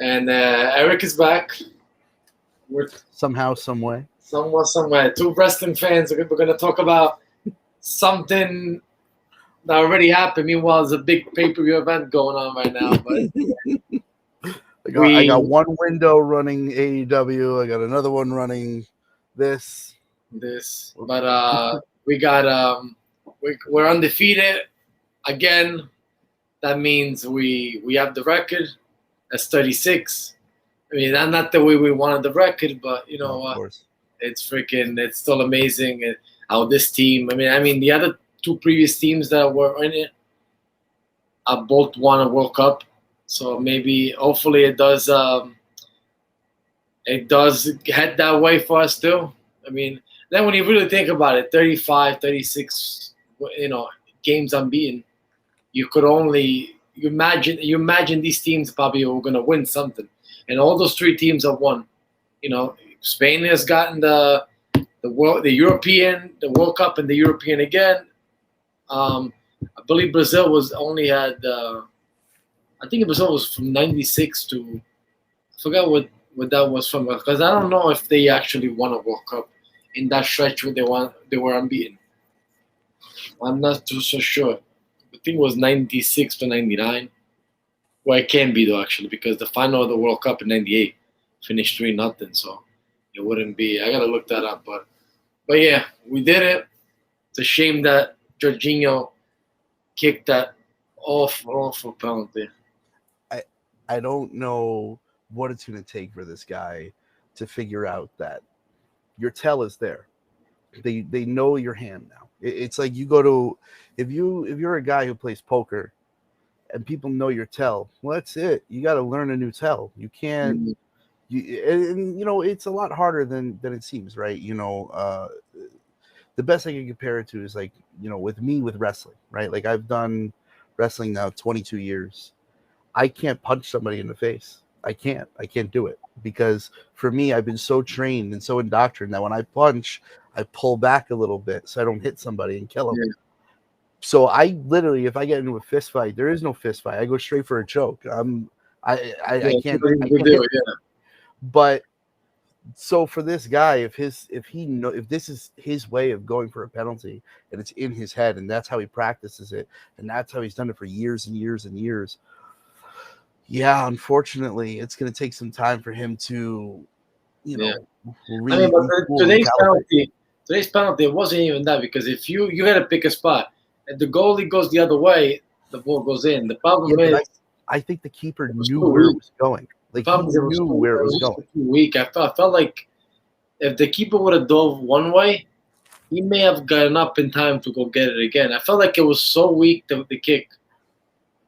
And Eric is back. We're Somehow, some way. somewhere. Two wrestling fans. We're going to talk about something that already happened. Meanwhile, there's a big pay-per-view event going on right now. But I got one window running AEW. I got another one running this. But we got we're undefeated again. That means we have the record. That's 36. I mean, not the way we wanted the record, but you know Of course. it's still amazing how this team. I mean, the other two previous teams that were in it, both won a World Cup. So maybe, hopefully, it does head that way for us too. I mean, then when you really think about it, 35, 36, games unbeaten. You could only you imagine these teams probably were going to win something, and all those three teams have won. Spain has gotten the World Cup, and the European again. I believe Brazil was only had. I think Brazil was from '96 to. I forgot what that was from, because I don't know if they actually won a World Cup in that stretch where they were unbeaten. I'm not too so sure. I think it was '96 to '99. Well, it can be though actually, because the final of the World Cup in '98 finished 3-0, so it wouldn't be. I gotta look that up, but yeah, we did it. It's a shame that Jorginho kicked that awful penalty. I don't know what it's going to take for this guy to figure out that your tell is there. They know your hand now. It's like you go to if you're a guy who plays poker and people know your tell. Well, that's it. You got to learn a new tell. You can't. Mhm. It's a lot harder than it seems, right? The best I can compare it to is like with me with wrestling, right? Like I've done wrestling now 22 years. I can't punch somebody in the face. I can't do it, because for me, I've been so trained and so indoctrinated that when I punch, I pull back a little bit so I don't hit somebody and kill them. Yeah. So I literally, if I get into a fist fight, there is no fist fight. I go straight for a choke. I Yeah, can't. what I you can't do, hit. yeah. But so for this guy, if this is his way of going for a penalty and it's in his head and that's how he practices it and that's how he's done it for years and years and years. Yeah, unfortunately, it's going to take some time for him to, Yeah. But recalibrate. today's penalty, it wasn't even that, because if you got to pick a spot, and the goalie goes the other way, the ball goes in. The Yeah, problem but is I think the keeper it was knew too where it weak. was going. The Like he problem is knew where it was going. too weak. I felt like if the keeper would have dove one way, he may have gotten up in time to go get it again. I felt like it was so weak, the kick.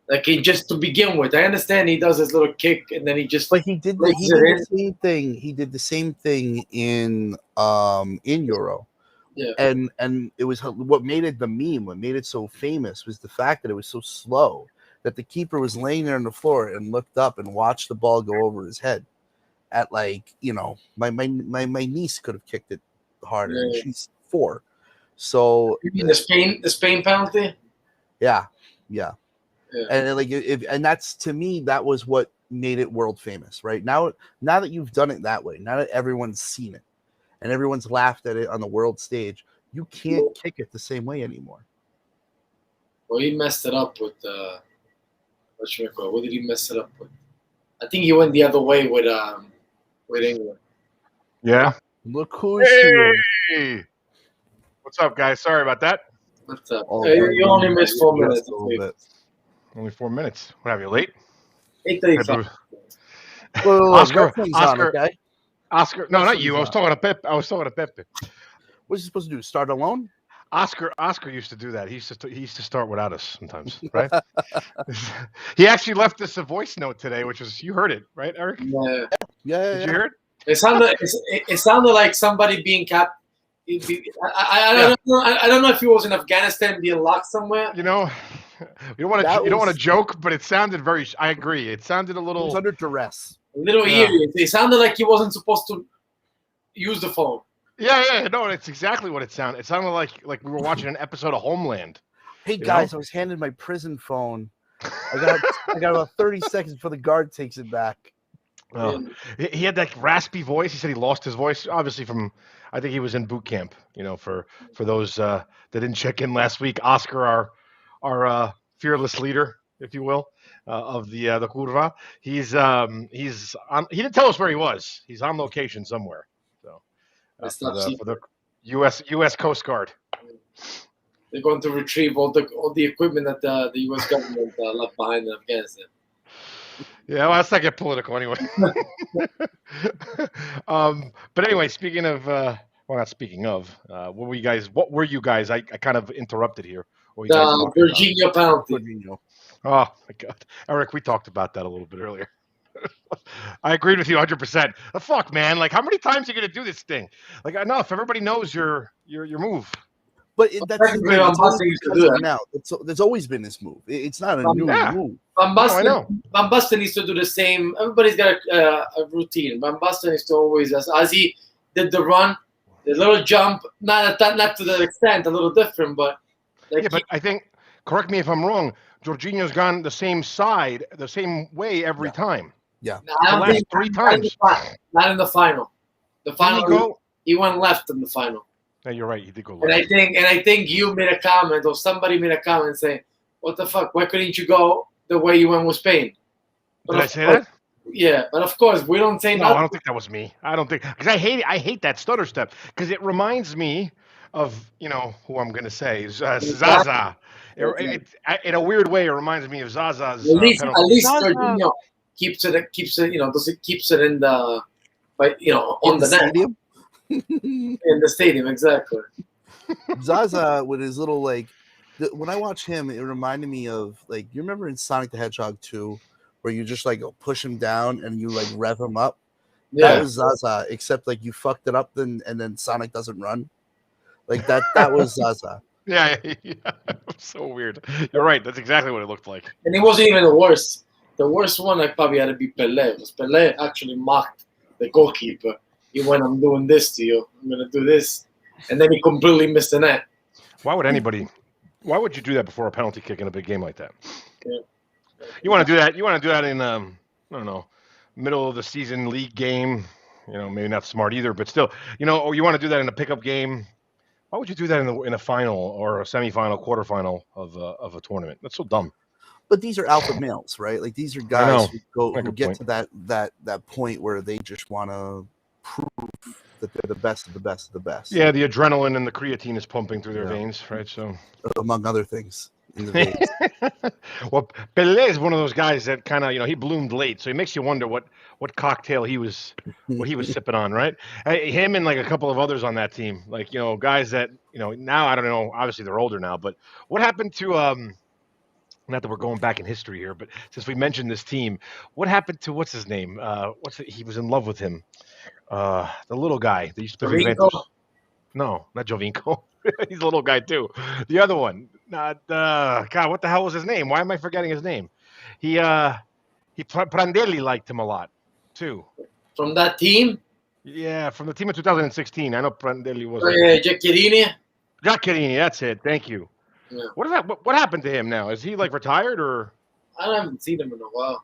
Like, he just to begin with. I understand he does his little kick and then he just But he did places the it in. same thing. He did the same thing in Euro. Yeah. And it was what made it the meme, what made it so famous was the fact that it was so slow that the keeper was laying there on the floor and looked up and watched the ball go over his head. At my niece could have kicked it harder, and Yeah. she's 4. So You mean the Spain penalty? yeah. Yeah. And and that's, to me, that was what made it world famous. Right now that you've done it that way, now that everyone's seen it and everyone's laughed at it on the world stage, you can't kick it the same way anymore. Well, he messed it up with what did he mess it up with? I think he went the other way with England. Yeah. Look who's here. Hey! What's up, guys? Sorry about that. What's up? Oh, Hey, man, you only missed 4 minutes. just a little bit. Only 4 minutes. What, have you late? 8:35. Oscar. Wrestling's on, okay? Oscar. No, not Wrestling's you. I was on. talking to Pep. I was talking to Pepe. What's he supposed to do? Start alone? Oscar used to do that. He used to start without us sometimes, right? He actually left us a voice note today, which was, you heard it, right, Eric? Yeah. Yeah. Did you hear it? It sounded like somebody being capped. I don't know if he was in Afghanistan being locked somewhere. You don't want to joke, but it sounded very. I agree. It sounded a little. He was under duress. A little eerie. It sounded like he wasn't supposed to use the phone. Yeah. No, it's exactly what it sounded. It sounded like we were watching an episode of Homeland. Hey guys, I was handed my prison phone. I got about 30 seconds before the guard takes it back. He had that raspy voice. He said he lost his voice, obviously from. I think he was in boot camp. For those that didn't check in last week, Oscar, our fearless leader, if you will, of the Curva. He's on. He didn't tell us where he was. He's on location somewhere. So for the U.S. Coast Guard. They're going to retrieve all the equipment that the U.S. government left behind in Afghanistan. Yeah, well, let's not get political anyway. But anyway, speaking of, not speaking of, what were you guys? I kind of interrupted here. What were you guys talking Virginia penalty. Oh my God, Eric, we talked about that a little bit earlier. I agreed with you 100%. Fuck, man! Like, how many times are you gonna do this thing? Like, enough. Everybody knows your move. But now. There's always been this move. It's not a new move. Van Basten needs to do the same. Everybody's got a routine. Van Basten needs to always, as he did the run, the little jump, not to that extent, a little different, but but I think, correct me if I'm wrong, Jorginho's gone the same side, the same way every time. Yeah. The last 3 times. Not in the final. The final, he went left in the final. No, you're right. He did go left. And I think you made a comment, or somebody made a comment saying, "What the fuck? Why couldn't you go the way you went with Spain?" Did I say that? Yeah, but of course we don't say. No, I don't think that was me. I don't think, because I hate that stutter step, because it reminds me of who I'm gonna say, Zaza. In a weird way, it reminds me of Zaza's. At least Jorginho keeps it in the, on the net. In the stadium, exactly. Zaza with his little when I watch him, it reminded me of you remember in Sonic the Hedgehog 2 where you just push him down and you rev him up. Yeah. That was Zaza, except you fucked it up and then Sonic doesn't run. That was Zaza. Yeah. So weird. You're right. That's exactly what it looked like. And it wasn't even the worst. The worst one probably had to be Pelé, because Pelé actually mocked the goalkeeper. He went, "I'm doing this to you. I'm going to do this." And then he completely missed the net. Why would you do that before a penalty kick in a big game like that? Yeah. You want to do that? You want to do that in, I don't know, middle of the season league game? Maybe not smart either, but still, or you want to do that in a pickup game? Why would you do that in a final or a semifinal, quarterfinal of a tournament? That's so dumb. But these are alpha males, right? These are guys who get to that point where they just want to prove that they're the best of the best of the best. Yeah, the adrenaline and the creatine is pumping through their veins, right? So, among other things in the veins. Well, Pelé is one of those guys that kind of, he bloomed late, so it makes you wonder what cocktail he was sipping on, right? Him and a couple of others on that team, guys that now I don't know. Obviously, they're older now, but what happened to not that we're going back in history here, but since we mentioned this team, what happened to what's his name? He was in love with him. The little guy that used to play Juventus. No, not Jovinko. He's a little guy too. The other one, God, what the hell was his name? Why am I forgetting his name? Prandelli liked him a lot too. From that team? Yeah, from the team of 2016. I know Prandelli was. Giaccherini. Giaccherini, that's it. Thank you. Yeah. What happened to him now? Is he retired or? I haven't seen him in a while.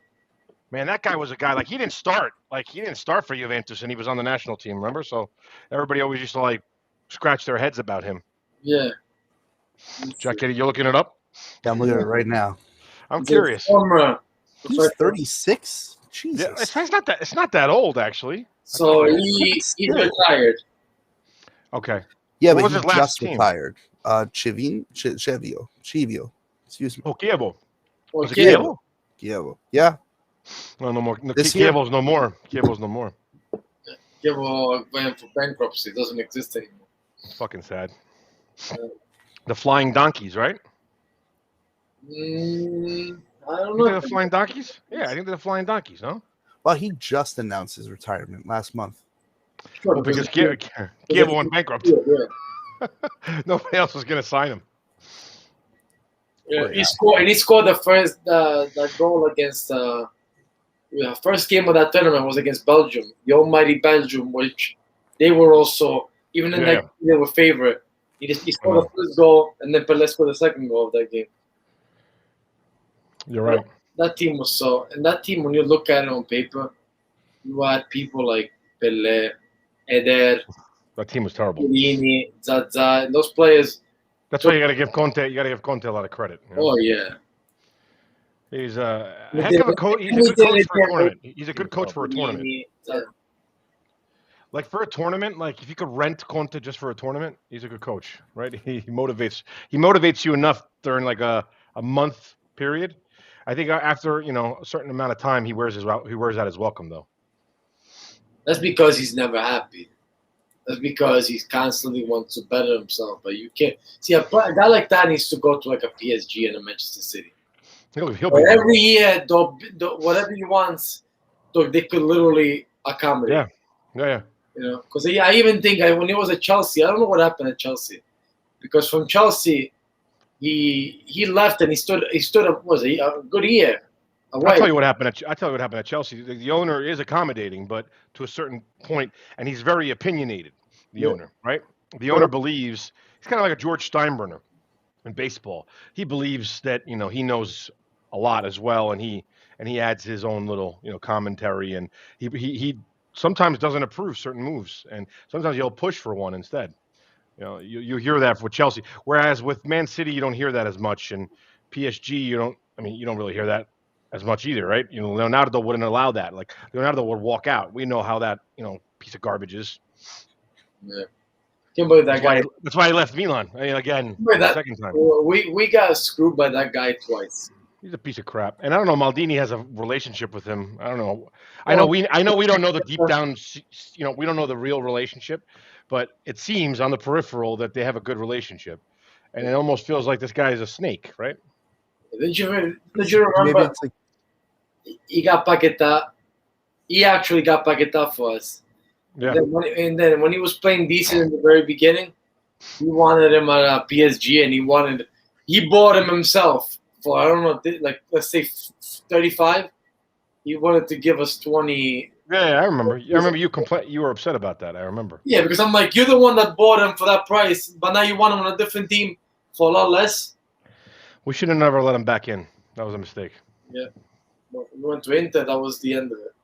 Man, that guy was a guy he didn't start. He didn't start for Juventus, and he was on the national team. Remember? So everybody always used to scratch their heads about him. Yeah. Giaccherini, you looking it up? Yeah, I'm looking at it right now. I'm curious. He's 36. Jesus. Yeah, it's not that old actually. So he's retired. Okay. Yeah, but he's just retired. Chivio. Excuse me. Oh, Chievo. Was it Chievo. Yeah. No more. Chievo's no more. Chievo's no more. Chievo went for bankruptcy. It doesn't exist anymore. Fucking sad. The Flying Donkeys, right? I don't know. They're the Flying Donkeys? Yeah, I think they're the Flying Donkeys, no? Well, he just announced his retirement last month. Sure, because Chievo went bankrupt. Yeah. Nobody else was going to sign him. Yeah, he scored the first that goal against first game of that tournament was against Belgium, the almighty Belgium, which they were also, even in that game, they were favorite. He scored the first goal, and then Pelé scored the second goal of that game. You're right. That team was and that team, when you look at it on paper, You had people like Pele, Eder, That team was terrible. Chiellini, Zaza, and those players. That's why you got to give Conte. You got to give Conte a lot of credit. You know? Oh yeah, He's a heck of a coach. He's a good coach for a tournament. He's a good coach for a tournament. Like for a tournament, like if you could rent Conte just for a tournament, he's a good coach, right? He motivates you enough during like a month period. I think after a certain amount of time, he wears out his welcome though. That's because he's never happy. That's because he constantly wants to better himself. But you can't see a guy like that needs to go to like a PSG and a Manchester City. He'll be every year, whatever he wants, they could literally accommodate. Yeah. Because I even think when he was at Chelsea, I don't know what happened at Chelsea, because from Chelsea, he left and he stood up. Was a good year. I'll tell you what happened at Chelsea. The owner is accommodating, but to a certain point, and he's very opinionated. The owner, right? The owner believes he's kind of like a George Steinbrenner in baseball. He believes that he knows a lot as well, and he adds his own little commentary, and he sometimes doesn't approve certain moves, and sometimes he'll push for one instead. You hear that for Chelsea, whereas with Man City you don't hear that as much, and PSG you don't really hear that as much either, right? Leonardo wouldn't allow that. Like Leonardo would walk out. We know how that piece of garbage is. Yeah. Can't believe that guy. That's why he left Milan. Again, the second time. We got screwed by that guy twice. He's a piece of crap, and I don't know. Maldini has a relationship with him. I don't know. I know we don't know the deep down. We don't know the real relationship, but it seems on the peripheral that they have a good relationship, and it almost feels like this guy is a snake, right? Did you remember? He got Paqueta. He actually got Paqueta for us. Yeah. And then when he was playing decent in the very beginning, he wanted him at PSG, and he bought him himself for, I don't know, like let's say 35. He wanted to give us 20. Yeah, I remember. I remember you were upset about that. I remember. Yeah, because I'm like, you're the one that bought him for that price, but now you want him on a different team for a lot less. We should have never let him back in. That was a mistake. Yeah. Well, we went to Inter. That was the end of it.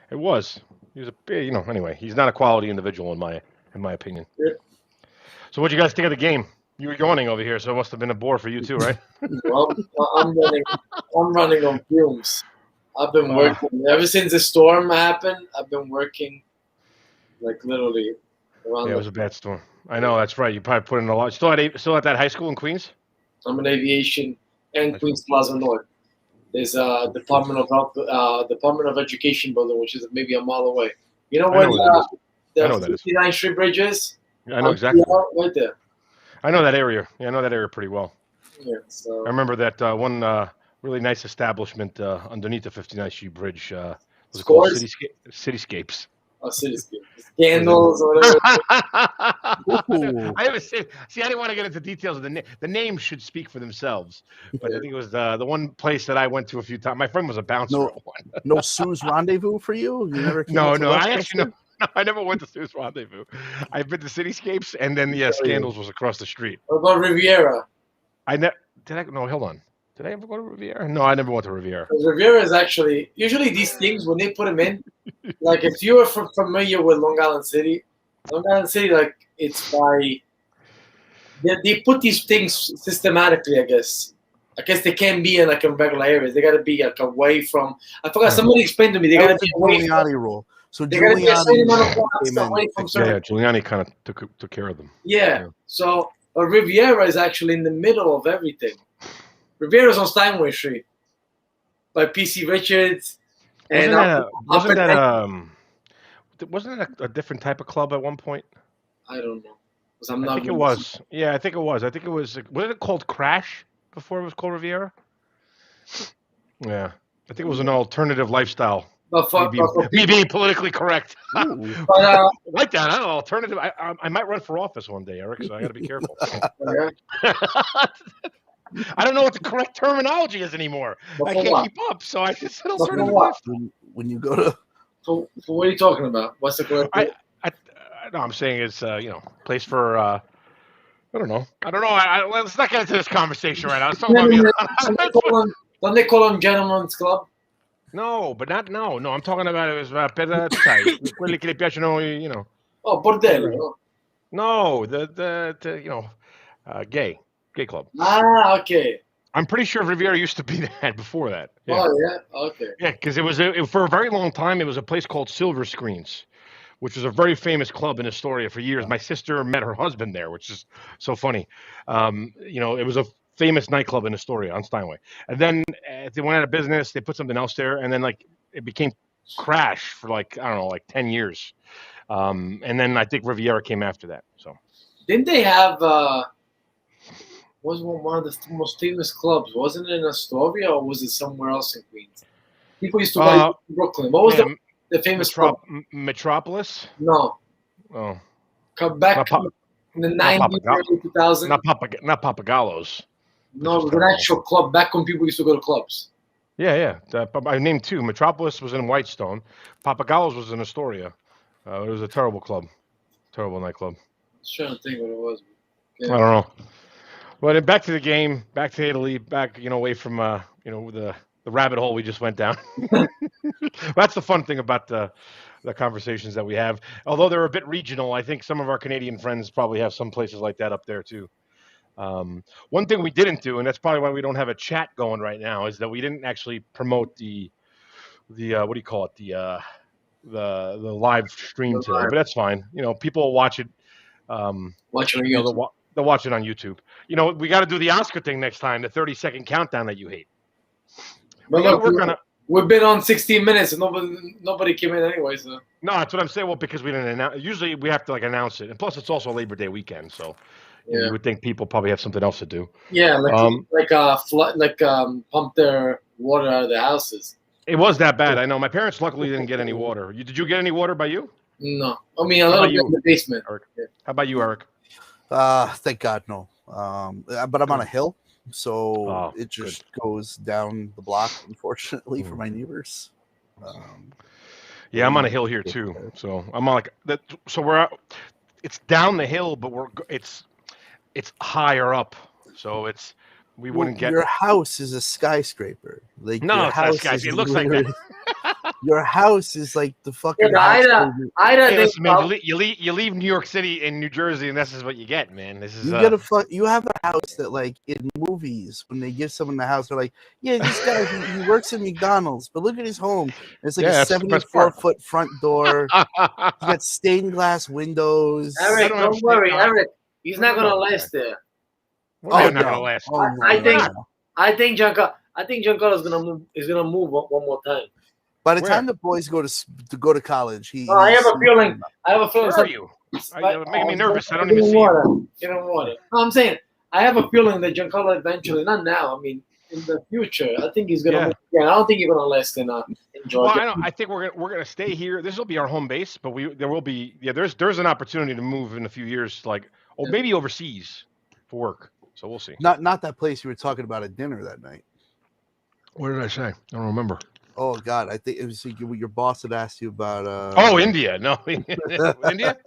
It was. He was anyway, he's not a quality individual in my opinion. Yeah. So what you guys think of the game? You were yawning over here, so it must have been a bore for you too, right? Well, I'm running on fumes. I've been working ever since the storm happened. I've been working like literally around. Yeah, it was a bad storm. I know, that's right. You probably put in a lot. Still at that high school in Queens? I'm in aviation and Queens Plaza North. There's a Department of Education building, which is maybe a mile away. You know where the 59th Street Bridge is? I know exactly. Right there. I know that area. Yeah, I know that area pretty well. Yeah. So I remember that one really nice establishment underneath the 59th Street Bridge. Was it called Cityscapes? Oh, Cityscapes. Candles or whatever. I didn't want to get into details of the name. The names should speak for themselves. But I think it was the one place that I went to a few times. My friend was a bouncer at one. No Sue's Rendezvous for you? You never came No. I never went to Sue's Rendezvous. I've been to Cityscapes, and then Scandals was across the street. What about Riviera? No, hold on. Did I ever go to Riviera? No, I never went to Riviera. Riviera is actually usually these things when they put them in. Like if you are familiar with Long Island City, like it's by they put these things systematically. I guess they can't be in like in regular areas. They got to be like away from. I forgot. Somebody explained to me they got to be away from Giuliani rule. So they got to be a certain amount of blocks away from certain. Yeah, Giuliani kind of took care of them. Yeah. So Riviera is actually in the middle of everything. Riviera's on Steinway Street by PC Richards. Wasn't that a different type of club at one point? I don't know. I think it was. Yeah, I think it was. I think it was. Wasn't it called Crash before it was called Riviera? Yeah, I think it was an alternative lifestyle. Me being politically correct. Like that, I don't know. Alternative. I might run for office one day, Eric. So I got to be careful. I don't know what the correct terminology is anymore. I can't keep up, so I just said alternative lifestyle. When you go to. So what are you talking about? What's the correct? No, I'm saying it's place for. I don't know. Let's not get into this conversation right now. Let's talk about Don't they call them gentlemen's club? No, but not no. I'm talking about it was per sai, quelli che le piacciono, Oh, bordello. No, the gay club. Ah, okay. I'm pretty sure Riviera used to be that before that. Yeah. Oh, yeah. Okay. Yeah, because it was for a very long time. It was a place called Silver Screens, which was a very famous club in Astoria for years. My sister met her husband there, which is so funny. It was a famous nightclub in Astoria on Steinway, and then they went out of business. They put something else there, and then like it became Crash for like I don't know, like 10 years, and then I think Riviera came after that. So Didn't they have was one of the most famous clubs? Wasn't it in Astoria or was it somewhere else in Queens? People used to go to Brooklyn. What was the famous club? Metropolis? No. Oh, Come back in the 90s, early 2000s. Not Papagallos. No, it was an actual club back when people used to go to clubs. Yeah. I named two. Metropolis was in Whitestone. Papagallos was in Astoria. It was a terrible club. Terrible nightclub. I was trying to think what it was. Yeah. I don't know. But back to the game, back to Italy, back away from the rabbit hole we just went down. That's the fun thing about the conversations that we have. Although they're a bit regional, I think some of our Canadian friends probably have some places like that up there too. One thing we didn't do, and that's probably why we don't have a chat going right now, is that we didn't actually promote the what do you call it, the live stream today. But that's fine. People will watch it. Watch it on YouTube. They'll watch it on YouTube. We got to do the Oscar thing next time, the 30-second countdown that you hate. We've been on 16 minutes and nobody came in anyway. So. No, that's what I'm saying. Well, because we didn't announce. Usually we have to announce it, and plus it's also Labor Day weekend, so you would think people probably have something else to do. Yeah, pump their water out of their houses. It was that bad. I know. My parents luckily didn't get any water. Did you get any water by you? No, I mean a little bit in the basement. Eric? Yeah. How about you, Eric? Thank God, no. But I'm on a hill, so it just goes down the block, unfortunately, for my neighbors. Yeah, I'm on a hill here too, so I'm on like that. So we're out. It's down the hill, but it's higher up, so we wouldn't get. Your house is a skyscraper. Like no, it's not a skyscraper. It looks like that. Your house is like the fucking. Listen, man, you leave New York City and New Jersey, and this is what you get, man. This is you have a house that, like in movies, when they give someone the house, they're like, yeah, this guy he works at McDonald's, but look at his home. It's like a 74-foot front door. He's got stained glass windows. Eric, don't worry, Eric. He's not gonna last there. Not gonna last. I think Giancarlo is gonna move one more time. By the time the boys go to college, I have a feeling. Where are you? You're making me nervous. I don't even see you. Get on water. No, I'm saying I have a feeling that Giancarlo eventually, not now. I mean, in the future, I think he's gonna move again. I don't think he's gonna last in Georgia. Well, I think we're gonna stay here. This will be our home base, but there will be there's an opportunity to move in a few years, or maybe overseas for work. So we'll see. Not that place you were talking about at dinner that night. What did I say? I don't remember. Oh God, I think it was your boss had asked you about. India. No, India.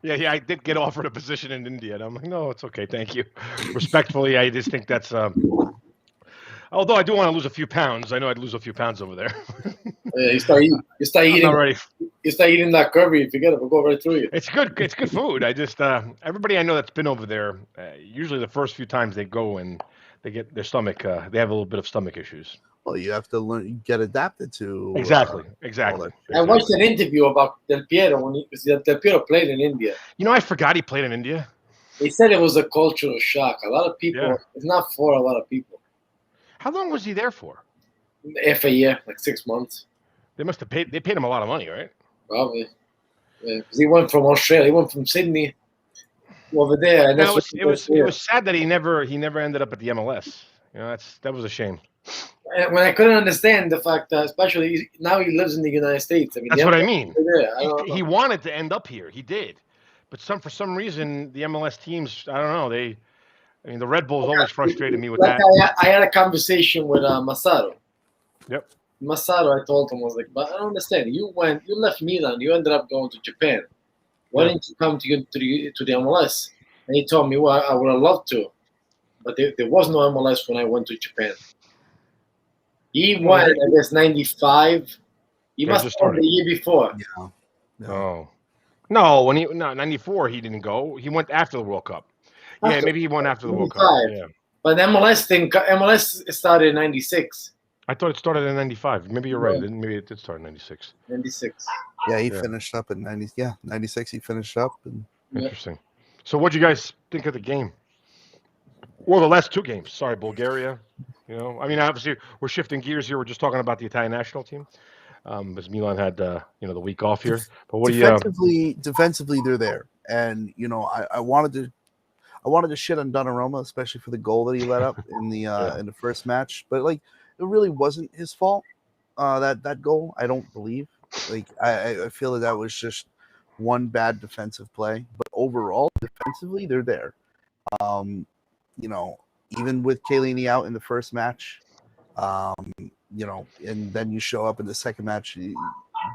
Yeah. I did get offered a position in India, and I'm like, no, it's okay, thank you. Respectfully, I just think that's. Although I do want to lose a few pounds, I know I'd lose a few pounds over there. Yeah, you start eating. You start eeating that curvy. You forget it, we'll go right through you. It's good. It's good food. I just everybody I know that's been over there, usually the first few times they go and they get their stomach. They have a little bit of stomach issues. Well, you have to get adapted to exactly. I watched an interview about Del Piero when Del Piero played in India. I forgot he played in India. They said it was a cultural shock. A lot of people. It's not for a lot of people. How long was he there for? Half a year, like 6 months. They must have paid. They paid him a lot of money, right? Probably. Yeah, because he went from Australia. He went from Sydney over there. And it was sad that he never ended up at the MLS. That was a shame. And when I couldn't understand the fact that, especially now he lives in the United States. I mean, that's what I mean. He wanted to end up here. He did, but for some reason the MLS teams, I don't know. The Red Bulls always frustrated me with that. I had a conversation with Masato. Yep. Masato, I told him, I was like, but I don't understand. You left Milan. You ended up going to Japan. Why didn't you come to the MLS? And he told me, well, I would have loved to, but there was no MLS when I went to Japan. He won, I guess, 95. He Yeah, must just have won started. the year before. Yeah. No. Oh. No, when he 94 he didn't go. He went after the World Cup. Yeah, After maybe he won after the World Cup. 95. Yeah. But the MLS started in 96. I thought it started in 95. Maybe you're right. No. Maybe it did start in 96. 96. Yeah, he Yeah. finished up in 90. Yeah, 96. He finished up, and Yeah. Interesting. So what do you guys think of the game? Well, the last two games. Sorry, Bulgaria. You know, I mean, obviously we're shifting gears here. We're just talking about the Italian national team, because Milan had the week off here. But what do you? defensively, they're there, and I wanted to shit on Donnarumma, especially for the goal that he let up in the first match, but like it really wasn't his fault. That goal, I don't believe. Like I feel that was just one bad defensive play, but overall defensively they're there. Even with Chiellini out in the first match, and then you show up in the second match,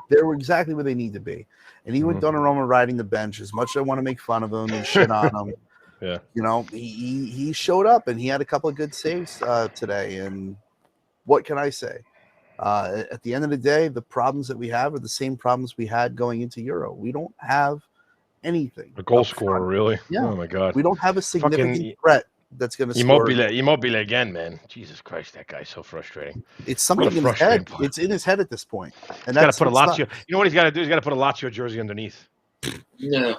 they were exactly where they need to be. And even with Donnarumma riding the bench, as much as I want to make fun of him and shit on him, Yeah. He showed up and he had a couple of good saves today. And what can I say? At the end of the day, the problems that we have are the same problems we had going into Euro. We don't have anything. A goal scorer, really? Yeah. Oh my God. We don't have a significant threat that's going to score. Immobile again, man. Jesus Christ, that guy's so frustrating. It's something in his head. It's in his head at this point. And he's got to put a Lazio. You know what he's got to do? He's got to put a Lazio jersey underneath. Yeah.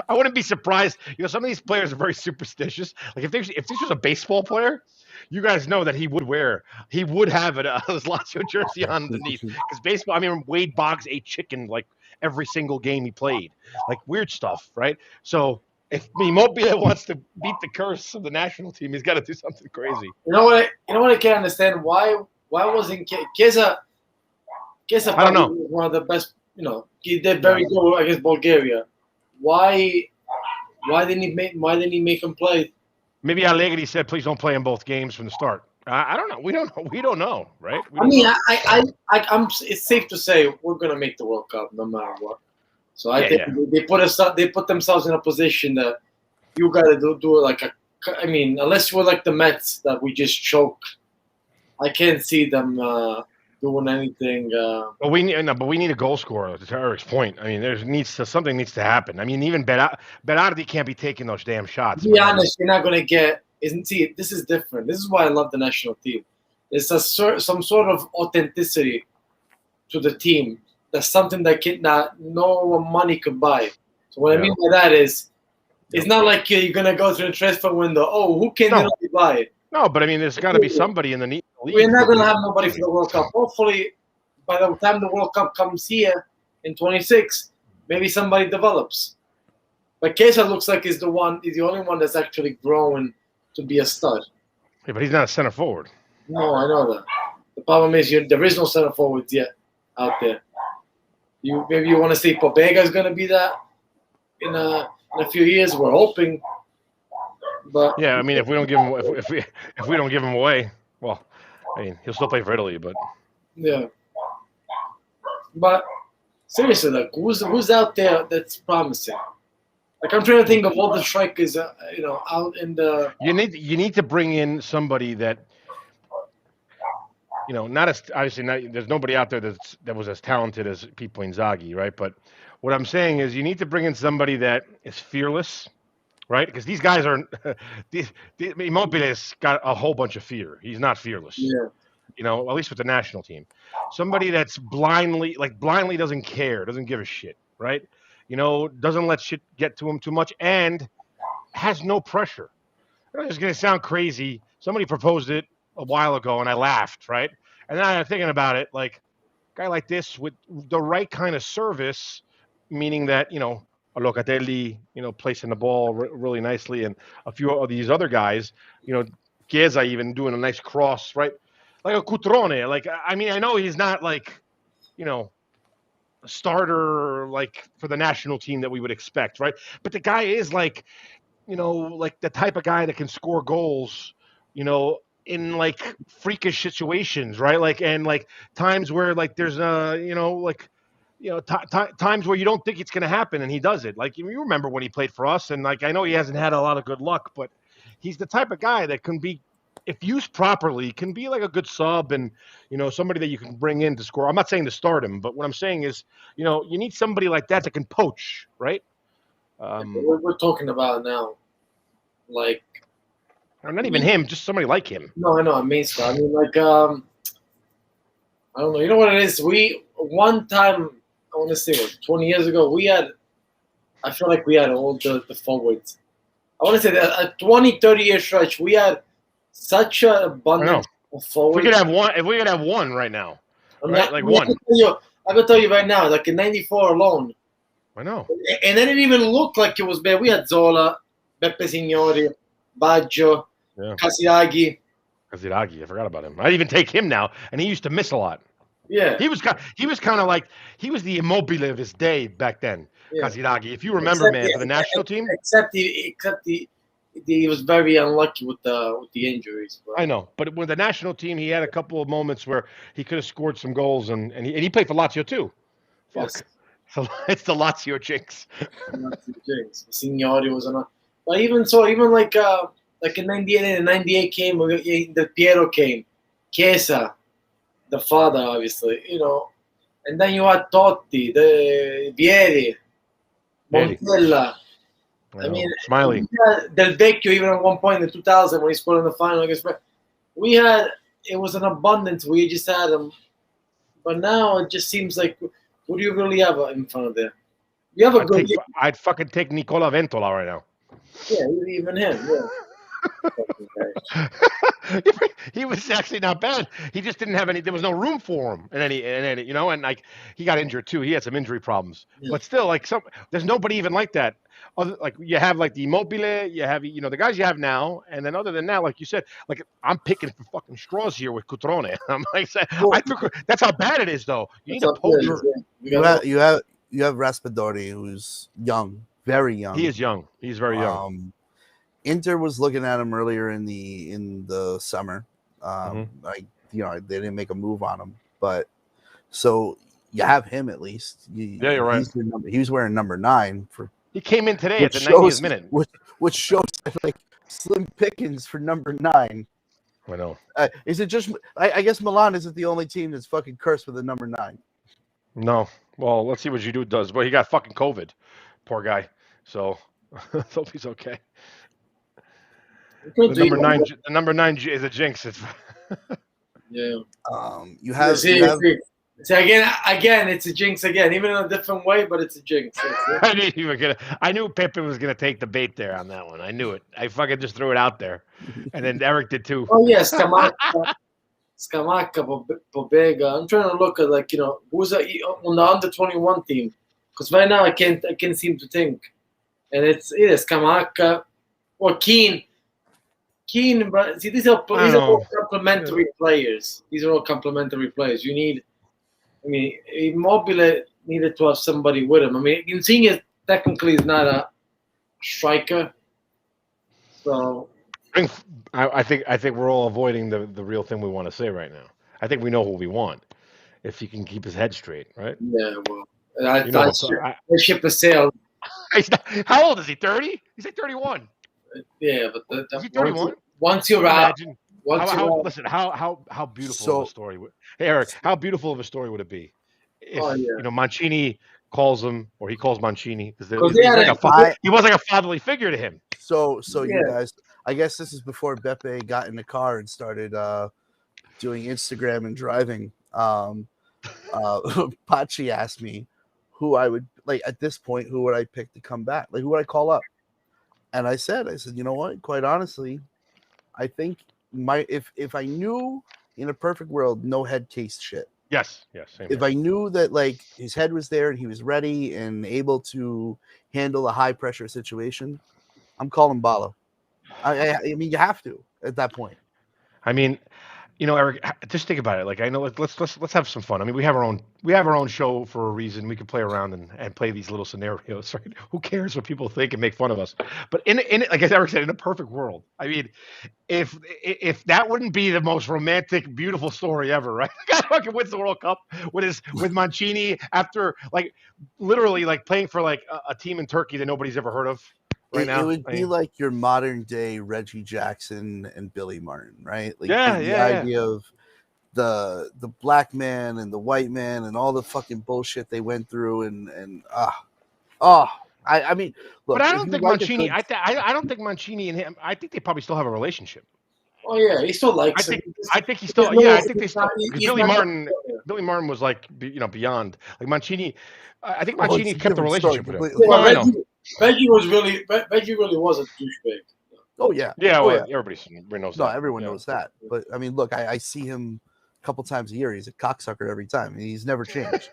I wouldn't be surprised. Some of these players are very superstitious. Like if this was a baseball player, you guys know that he would have his Lazio jersey underneath. Because baseball, I mean, Wade Boggs ate chicken like every single game he played. Like weird stuff, right? So if Immobile wants to beat the curse of the national team, he's got to do something crazy. You know what I can't understand? Why wasn't Kessie? I don't know. One of the best. He did very good against Bulgaria. Why didn't he make him play? Maybe Allegri said, "Please don't play in both games from the start." I don't know. We don't know, right? It's safe to say we're gonna make the World Cup no matter what. So I think they put themselves in a position that you got to do like unless you're like the Mets that we just choked, I can't see them doing anything. But we need a goal scorer. To Eric's point, I mean, something needs to happen. I mean, even Berardi can't be taking those damn shots. To be honest, you're not gonna get. This is different. This is why I love the national team. There's some sort of authenticity to the team. That's something that no money could buy. So what I mean by that is, it's not like you're gonna go through the transfer window. Oh, who can really buy it? No, but I mean, there's got to be somebody in the league. We're not gonna have nobody for the World Cup. Hopefully, by the time the World Cup comes here in 26, maybe somebody develops. But Kessie looks like he's the only one that's actually growing to be a stud. Yeah, but he's not a center forward. No, I know that. The problem is there is no center forwards yet out there. Maybe you want to say Pobega is going to be that in a few years. We're hoping, but yeah, I mean, if we don't give him if we don't give him away, well, I mean, he'll still play for Italy, but yeah. But seriously, like who's out there that's promising? Like I'm trying to think of all the strikers, out in the. You need to bring in somebody that. Not as obviously there's nobody out there that was as talented as Pippo Inzaghi, right? But what I'm saying is you need to bring in somebody that is fearless, right? Because these guys are Immobile's got a whole bunch of fear. He's not fearless. Yeah. At least with the national team. Somebody that's blindly doesn't care, doesn't give a shit, right? Doesn't let shit get to him too much and has no pressure. It's going to sound crazy. Somebody proposed it a while ago and I laughed, right? And then I'm thinking about it, like a guy like this with the right kind of service, meaning that, Locatelli, placing the ball really nicely, and a few of these other guys, Chiesa even doing a nice cross, right? Like a Cutrone. Like, I mean, I know he's not like, a starter like for the national team that we would expect, right? But the guy is like, like the type of guy that can score goals, in like freakish situations, right? Like, and like times where like there's times where you don't think it's going to happen and he does it. Like you remember when he played for us, and like I know he hasn't had a lot of good luck, but he's the type of guy that can be if used properly, can be like a good sub and somebody that you can bring in to score. I'm not saying to start him, but what I'm saying is, you need somebody like that that can poach, right? We're talking about now, like, Or not even him, just somebody like him. no, I know, a main star. I mean, like, I don't know. You know what it is? One time, I want to say, 20 years ago, I feel like we had all the forwards. I want to say that a 20, 30-year stretch, we had such an abundance of forwards. If we could have one right now, right? Like one. I can tell you right now, like in '94 alone. I know. And it didn't even look like it was bad. We had Zola, Beppe Signori, Baggio, Kasiagi. Kasiagi, I forgot about him. I'd even take him now, and he used to miss a lot. Yeah. He was kind of like he was the Immobile of his day back then. Yeah. Kasiagi, if you remember, for the national team. Except he was very unlucky with the injuries. Bro. I know, but with the national team, he had a couple of moments where he could have scored some goals, and he played for Lazio too. Fuck. Yes. So it's the Lazio jinx. Lazio jinx. Signori was on. But even so, even like in '98 and '98 came, the Piero came, Chiesa, the father, obviously, and then you had Totti, the Vieri, Montella. I mean, Smiley, Del Vecchio, even at one point in the 2000 when he scored in the final against. It was an abundance. We just had them, but now it just seems like. Who do you really have in front of there? You have I'd fucking take Nicola Ventola right now. Yeah, even him. Yeah. He was actually not bad. He just didn't have any. There was no room for him in any. And like he got injured too. He had some injury problems. Yeah. But still, like there's nobody even like that. Like you have like the Immobile, you have the guys you have now, and then other than that, like you said, like I'm picking for fucking straws here with Cutrone. I'm like, that's how bad it is, though. You need a poacher. You have Raspadori, who's young, very young. He is young. He's very young. Inter was looking at him earlier in the summer. Like they didn't make a move on him, but so you have him at least. You're right. He was wearing number 9 for. He came in today at the 90th minute. Which shows like slim pickings for number 9. I know. Is it just? I guess Milan isn't the only team that's fucking cursed with a number 9. No. Well, let's see what Giroud does. Well, he got fucking COVID, poor guy. So hope he's okay. The number 9 is a jinx. Yeah. You have. So again, it's a jinx again, even in a different way, but it's a jinx. I knew Pepe was gonna take the bait there on that one. I knew it. I fucking just threw it out there, and then Eric did too. Oh yes, Scamacca, Pobega. I'm trying to look at who's on the under 21 team, because right now I can't seem to think, and it's Scamacca or Keane. But see, these are all complementary players. These are all complementary players. You need. I mean, Immobile needed to have somebody with him. I mean, Insigne technically is not a striker, so I think we're all avoiding the real thing we want to say right now. I think we know who we want if he can keep his head straight, right? Yeah, well, the ship has sailed. How old is he? 30? He's like 31. Yeah, but is he 31? Once you're out. Listen, how beautiful of a story hey Eric, how beautiful of a story would it be if Mancini calls him, or he calls Mancini, because he was like a fatherly figure to him. So you guys, I guess this is before Beppe got in the car and started doing Instagram and driving. Pachi asked me who I would like at this point. Who would I pick to come back? Like, who would I call up? And I said, you know what? Quite honestly, I think if I knew in a perfect world, no head case shit. Yes. Same if here. I knew that like his head was there and he was ready and able to handle a high pressure situation, I'm calling Bala. I mean, you have to at that point. I mean, Eric, just think about it. Like, I know, let's have some fun. I mean, we have our own show for a reason. We can play around and play these little scenarios. Right? Who cares what people think and make fun of us? But in like as Eric said, in a perfect world, I mean, if that wouldn't be the most romantic, beautiful story ever, right? The guy fucking wins the World Cup with Mancini after like literally like playing for like a team in Turkey that nobody's ever heard of. right now. It would be like your modern day Reggie Jackson and Billy Martin, right? Like the idea of the black man and the white man and all the fucking bullshit they went through and I mean, look, but I don't think Mancini. I don't think Mancini and him. I think they probably still have a relationship. Oh yeah, he still likes him. I think he still. Yeah, I think they still. Because Billy Martin was like, beyond like Mancini. I think Mancini kept the relationship with him. Yeah, Reggie really was a douchebag. Oh yeah. Yeah, well, everybody knows that. No, everyone knows that. But I mean, look, I see him a couple times a year. He's a cocksucker every time. He's never changed.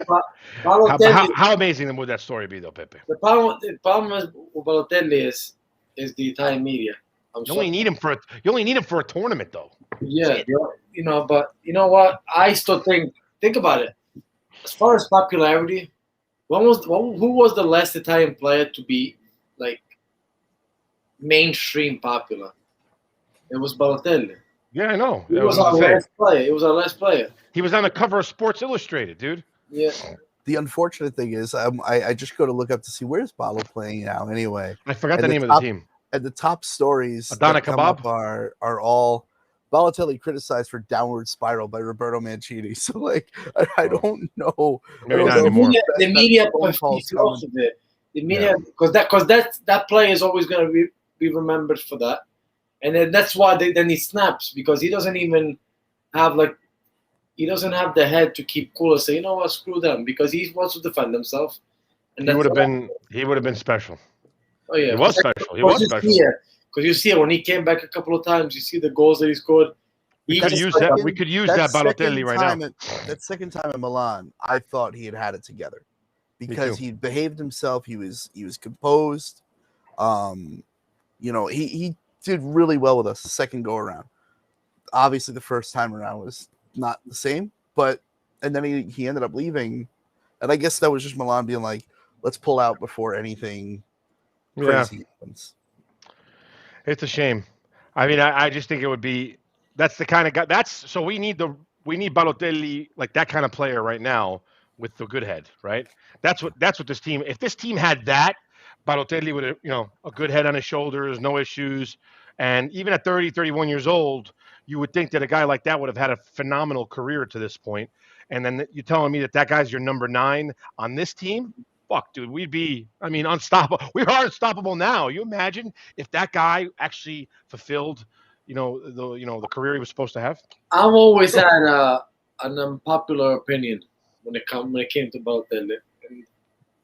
How amazing would that story be, though, Pepe? The problem with Balotelli is the Italian media. You only need him for a tournament, though. Yeah, but you know what? I still think about it. As far as popularity, who was the last Italian player to be like mainstream popular? It was Balotelli. Yeah, I know. He was our last player. It was our last player. He was on the cover of Sports Illustrated, dude. Yeah. The unfortunate thing is, I just go to look up to see where's Balo playing now. Anyway, I forgot the name of the team. And the top stories Adana that come Kebab up are all Balotelli criticized for downward spiral by Roberto Mancini. So like, I don't know. Maybe not anymore. The media because that player is always going to be remembered for that, and then that's why then he snaps, because he doesn't even have he doesn't have the head to keep cool and say, you know what, screw them, because he wants to defend himself. And he would have been special. Oh yeah, he was special. He was special. Because you see it when he came back a couple of times. You see the goals that he scored. We could use that Balotelli right now. That second time in Milan, I thought he had it together because he behaved himself. He was composed. He did really well with us the second go around. Obviously, the first time around was not the same, and then he ended up leaving, and I guess that was just Milan being like, let's pull out before anything crazy happens. It's a shame. I mean, I just think it would be. That's the kind of guy. So we need Balotelli, like that kind of player right now with the good head, right? That's what this team. If this team had that, Balotelli would have, a good head on his shoulders, no issues, and even at 30, 31 years old, you would think that a guy like that would have had a phenomenal career to this point. And then you're telling me that guy's your number 9 on this team? Fuck, dude, we'd be, unstoppable. We are unstoppable now. You imagine if that guy actually fulfilled, the career he was supposed to have? I've always had an unpopular opinion when it came to Balotelli. And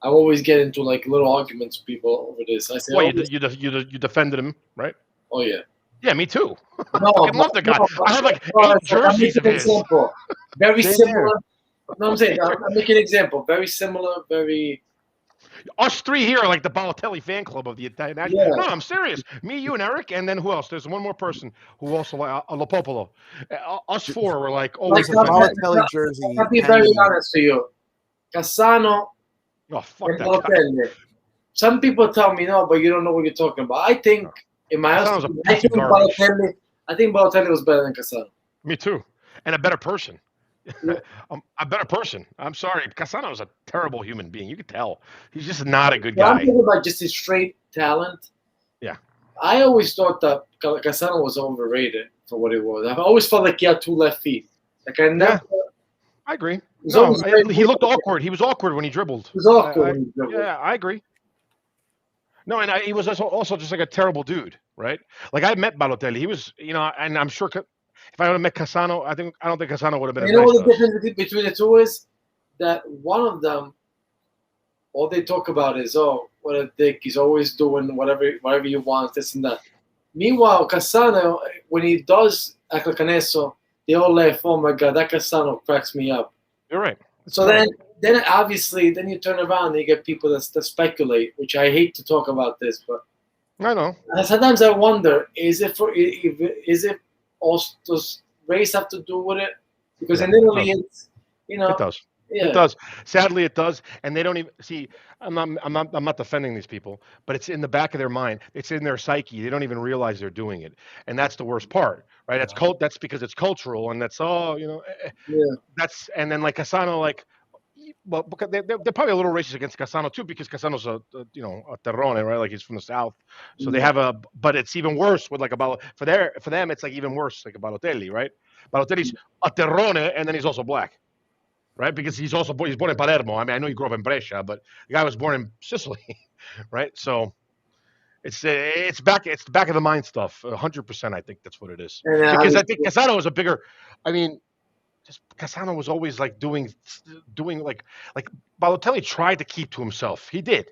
I always get into like little arguments with people over this. I say, you defended him, right? Oh yeah. Yeah, me too. No, I love the guy. I have like 8 jerseys of his. Very similar. No, I'm saying I'm making an example. Very similar. Very. Us 3 here are like the Balotelli fan club of the Italian. Yeah. No, I'm serious. Me, you, and Eric, and then who else? There's one more person who also like Lopopolo. Us 4 were like always a Balotelli jersey. I'll be very honest to you. Cassano and Balotelli. Some people tell me no, but you don't know what you're talking about. I think in my house, I think Balotelli was better than Cassano. Me too, and a better person. Yeah. A better person. I'm sorry, Cassano is a terrible human being. You could tell he's just not a good guy. I'm thinking about just his straight talent. Yeah, I always thought that Cassano was overrated for what it was. I've always felt like he had 2 left feet. Like I never. Yeah, I agree. No, he looked awkward. He was awkward when he dribbled. He was awkward when he dribbled. Yeah, I agree. No, and he was also just like a terrible dude, right? Like I met Balotelli. He was, and I'm sure. If I would have met Cassano, I don't think Cassano would have been. You know what the difference between the two is? That one of them, all they talk about is, oh, what a dick! He's always doing whatever he wants, this and that. Meanwhile, Cassano, when he does act like an asshole, they all laugh. Oh my god, that Cassano cracks me up. You're right. So then obviously, then you turn around and you get people that speculate, which I hate to talk about this, but I know. Sometimes I wonder: is it also, does race have to do with it? Because in Italy, it's it does. Yeah. It does. Sadly, it does. And they don't even see. I'm not defending these people, but it's in the back of their mind. It's in their psyche. They don't even realize they're doing it, and that's the worst part, right? That's because it's cultural, and that's all. Yeah. That's and then like Cassano, like well, because they're probably a little racist against Casano too, because Casano's a terrone, right? Like he's from the south, so they have a. But it's even worse with like for them it's like even worse like a Balotelli, right? Balotelli's a terrone, and then he's also black, right? Because he's born in Palermo. I mean, I know you grew up in Brescia, but the guy was born in Sicily, right? So it's back of the mind stuff. 100%, I think that's what it is. Because I think Casano was a bigger. I mean, just Casano was always like doing like Balotelli tried to keep to himself. He did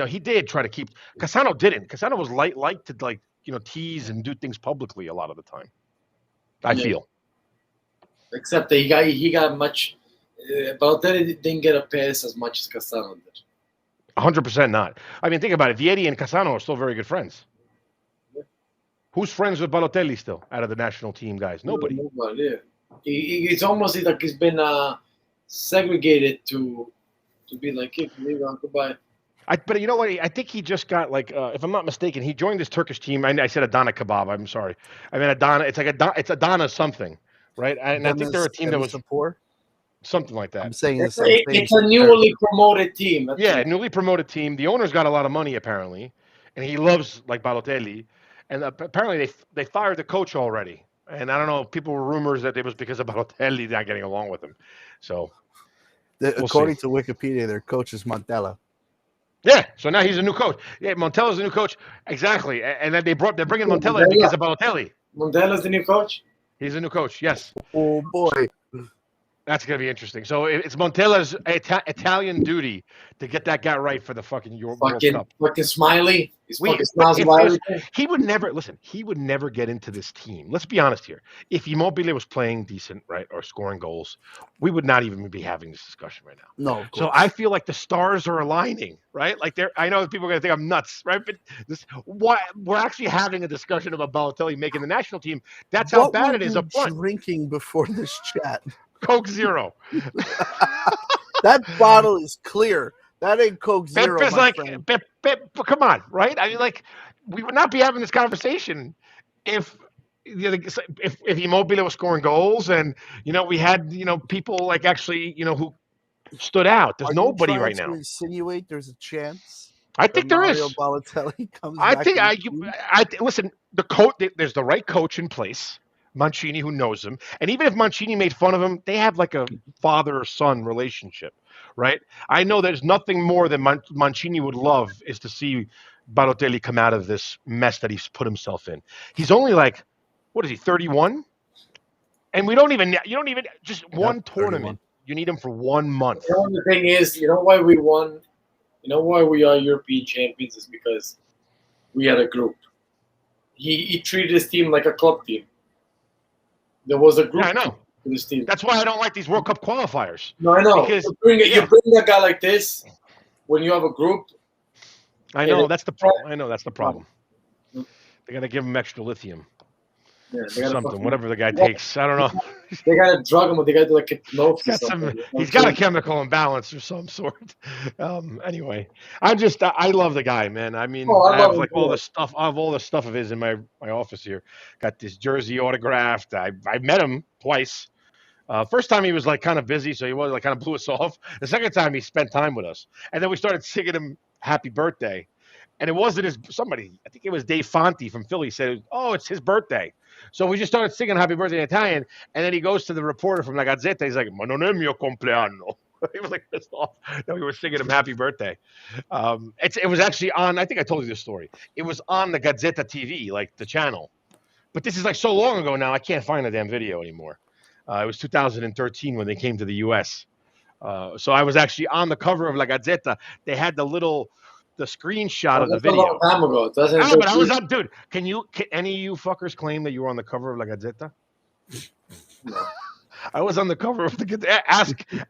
he did try to keep. Casano didn't. Casano was like to like tease and do things publicly a lot of the time. I feel. Except that he got much. Balotelli didn't get a pass as much as Casano did. 100% not. I mean, think about it. Vieri and Casano are still very good friends. Yeah. Who's friends with Balotelli still out of the national team guys? Nobody. Yeah. It's almost like he's been segregated to be like, hey, goodbye. But you know what? I think he just got like, if I'm not mistaken, he joined this Turkish team. I said Adana Kebab. I'm sorry. I mean Adana. It's like it's Adana something, right? And I think they're a team that was something like that. I'm saying the same thing. It's a newly promoted team. Newly promoted team. The owner's got a lot of money apparently, and he loves like Balotelli. And apparently they fired the coach already. And I don't know. People were rumors that it was because of Balotelli not getting along with him. So, according to Wikipedia, their coach is Montella. Yeah. So now he's a new coach. Yeah, Montella's a new coach. Exactly. And then they're bringing Montella because of Balotelli. Montella's the new coach. He's a new coach. Yes. Oh boy. That's going to be interesting. So it's Montella's Italian duty to get that guy right for the fucking World Cup. Fucking Smiley. He would never get into this team. Let's be honest here. If Immobile was playing decent, right, or scoring goals, we would not even be having this discussion right now. No. So I feel like the stars are aligning, right? Like I know people are going to think I'm nuts, right? But we're actually having a discussion about Balotelli making the national team. That's how bad it is up front. Drinking before this chat. Coke Zero. That bottle is clear. That ain't Coke Zero. Pepe's like, come on, right? I mean, like, we would not be having this conversation if Immobile was scoring goals and we had people like actually who stood out. There's nobody right now. Insinuate there's a chance. I think there is. Balotelli comes listen. The coach. There's the right coach in place. Mancini, who knows him. And even if Mancini made fun of him, they have like a father-son relationship, right? I know there's nothing more than Mancini would love is to see Balotelli come out of this mess that he's put himself in. He's only like, what is he, 31? And you don't even just one tournament. 31. You need him for 1 month. The thing is, why we won? Why we are European champions is because we had a group. He treated his team like a club team. There was a group. Yeah, I know. To this team. That's why I don't like these World Cup qualifiers. No, I know. Because you bring a guy like this when you have a group. I know that's the problem. They got to give him extra lithium. Yeah, something, whatever the guy takes. I don't know. They got to drug him, or they got to do like hypnosis. He's got a chemical imbalance of some sort. Anyway, I love the guy, man. I mean, I have like all the stuff. I have all the stuff of his in my office here. Got this jersey autographed. I met him twice. First time he was like kind of busy, so he was like kind of blew us off. The second time he spent time with us, and then we started singing him "Happy Birthday." And it wasn't I think it was Dave Fonte from Philly said, "Oh, it's his birthday." So we just started singing "Happy Birthday" in Italian, and then he goes to the reporter from La Gazzetta. He's like, "Ma non è mio compleanno." He was like pissed off that we were singing him "Happy Birthday." It was actually on. I think I told you this story. It was on the Gazzetta TV, like the channel. But this is like so long ago now. I can't find the damn video anymore. It was 2013 when they came to the U.S. So I was actually on the cover of La Gazzetta. They had the screenshot of the video. A long time ago. But I was up, dude. Can any of you fuckers claim that you were on the cover of La Gazzetta? No. I was on the cover of the Gazzetta.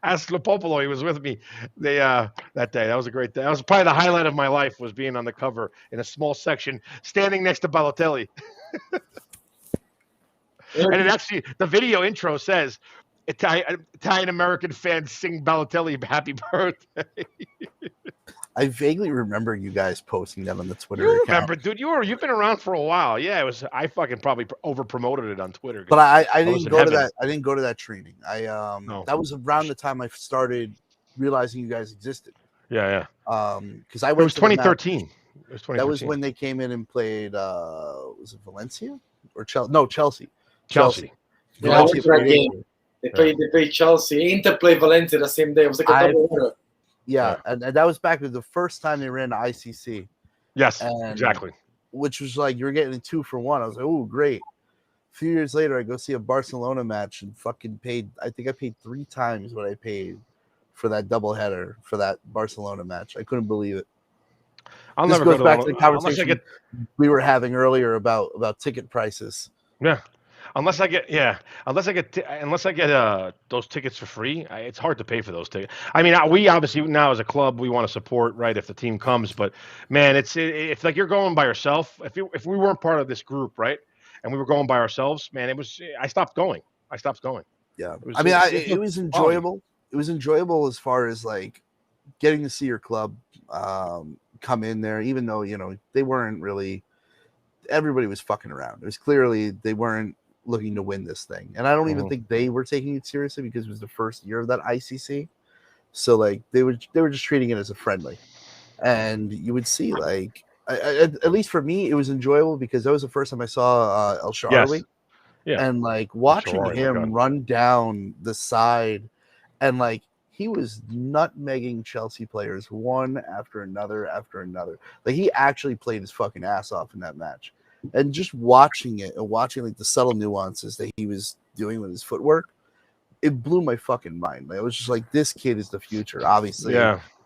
Ask Lopopolo. He was with me that day. That was a great day. That was probably the highlight of my life, was being on the cover in a small section, standing next to Balotelli. And it actually, the video intro says, Italian American fans sing Balotelli "Happy Birthday." I vaguely remember you guys posting that on the Twitter account. Remember, dude? You've been around for a while. Yeah, it was. I fucking probably over promoted it on Twitter. But I didn't go to that. I didn't go to that training. That was around the time I started realizing you guys existed. Yeah. Because I It went was to the match. 2013. It was 2013. That was when they came in and played. Was it Valencia or Chelsea? No, Chelsea. Chelsea. Yeah, I went to that game. They played Chelsea. Inter played Valencia the same day. It was like a double header. Yeah, and that was back with the first time they ran the ICC. Yes, and, exactly. Which was like you were getting a 2 for 1. I was like, oh, great. A few years later, I go see a Barcelona match and fucking paid. I think I paid 3 times what I paid for that doubleheader for that Barcelona match. I couldn't believe it. I'll this never goes go to back one, to the conversation we were having earlier about ticket prices. Yeah. Unless I get those tickets for free, it's hard to pay for those tickets. I mean, we obviously now as a club we want to support, right, if the team comes. But man, it's like you're going by yourself. If we weren't part of this group, right, and we were going by ourselves, man, I stopped going. Yeah, it was enjoyable. It was enjoyable as far as like getting to see your club come in there, even though they weren't really. Everybody was fucking around. It was clearly they weren't looking to win this thing, and I don't even think they were taking it seriously because it was the first year of that ICC. So like they were just treating it as a friendly, and you would see like at least for me it was enjoyable because that was the first time I saw El Shaarawy, and like watching him run down the side, and like he was nutmegging Chelsea players one after another. Like he actually played his fucking ass off in that match. And just watching it and watching like the subtle nuances that he was doing with his footwork, it blew my fucking mind. Like, I was just like, this kid is the future. Obviously,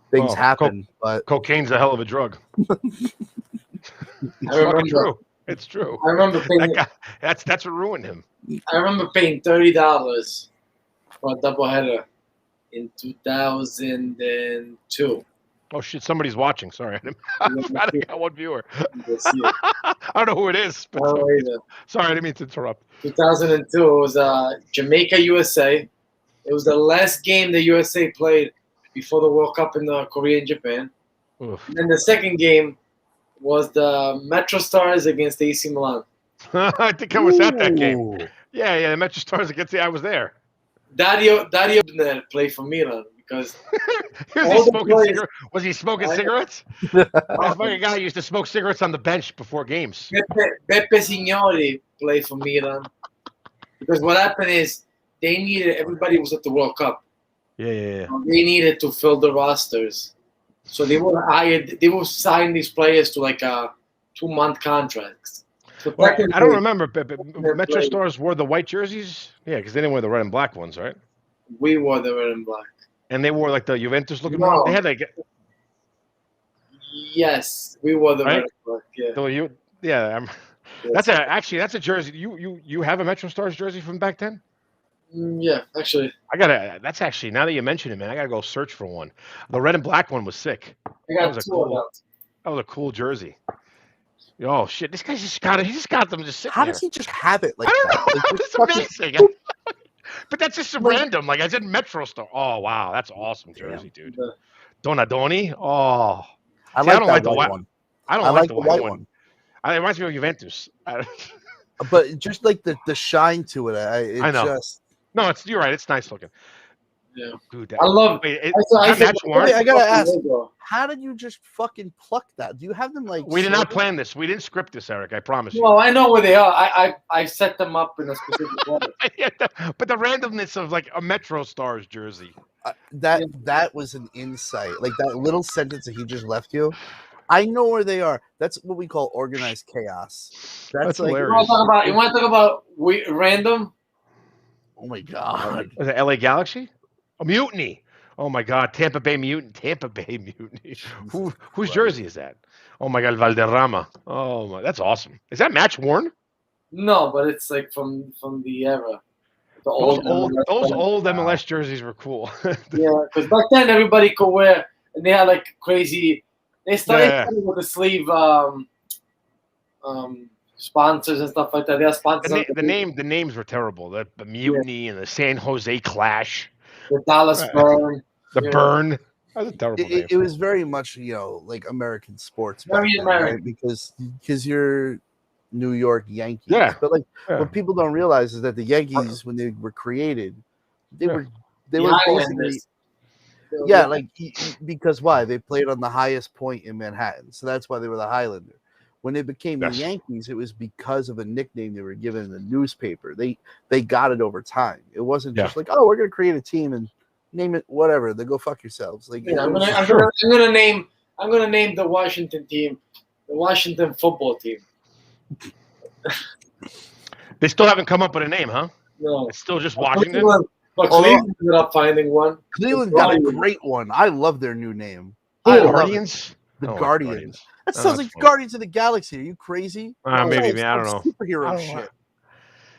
things happen, but cocaine's a hell of a drug. It's true. I remember paying that's what ruined him. I remember paying $30 for a doubleheader in 2002. Oh shit! Somebody's watching. Sorry, I got one viewer. I don't know who it is. But sorry, I didn't mean to interrupt. 2002. It was Jamaica, USA. It was the last game the USA played before the World Cup in Korea and Japan. Oof. And then the second game was the Metro Stars against the AC Milan. I think I was at that game. Yeah, the Metro Stars against I was there. Dario played for Milan because was he smoking cigarettes? That fucking guy used to smoke cigarettes on the bench before games. Pepe Signori played for Milan because what happened is everybody was at the World Cup. Yeah. They needed to fill the rosters, so they would sign these players to like 2-month contracts. So I don't remember. Metro Stars wore the white jerseys. Yeah, because they didn't wear the red and black ones, right? We wore the red and black. And they wore like the Juventus looking one. They had like. Yes, we wore the red and black. Yeah. That's a jersey. You have a Metro Stars jersey from back then? Yeah, actually. That's actually, now that you mention it, man, I gotta go search for one. The red and black one was sick. That was a cool jersey. Oh shit! This guy's just got it. He just got them just sitting How there. does he just have it like I don't that? know. Like, it's amazing. But that's just random. Like I said, Metro Star. Oh wow, that's awesome jersey, dude. Donadoni. Oh, I like the white one. I don't like the white one. It reminds me of Juventus. But just like the shine to it, I know. You're right. It's nice looking. Yeah, dude. I love it. I gotta ask, how did you just fucking pluck that? Do you have them like? We did not plan this. We didn't script this, Eric. I promise you. Well, I know where they are. I set them up in a specific way. But the randomness of like a Metro Stars jersey. That was an insight. Like that little sentence that he just left you. I know where they are. That's what we call organized chaos. That's like hilarious. You want to talk about random? Oh my god! Was it LA Galaxy? A mutiny. Oh my God, Tampa Bay Mutiny. Whose jersey is that? Oh my God, Valderrama. Oh my, that's awesome. Is that match worn? No, but it's like from the era. Those old MLS jerseys were cool. Yeah, because back then everybody could wear, and they had like crazy. They started with the sleeve sponsors and stuff like that. They had sponsors. The names were terrible. The Mutiny and the San Jose Clash. The Dallas Burn. The Burn. That was a terrible name. It was very much, like American sports. Very American. Right? Because you're New York Yankees. Yeah. But what people don't realize is that the Yankees, when they were created, they were basically Yeah, like because why? They played on the highest point in Manhattan, so that's why they were the Highlander. When they became the Yankees, it was because of a nickname they were given in the newspaper. They got it over time. It wasn't just like, oh, we're gonna create a team and name it whatever. They go fuck yourselves. Like, I'm gonna name the Washington team the Washington football team. They still haven't come up with a name, huh? No, it's still just Washington. But Cleveland ended up finding one. Cleveland got a great one. I love their new name. Guardians. The Guardians. That sounds like Guardians of the Galaxy. Are you crazy? Maybe, man. I don't know. Superhero shit.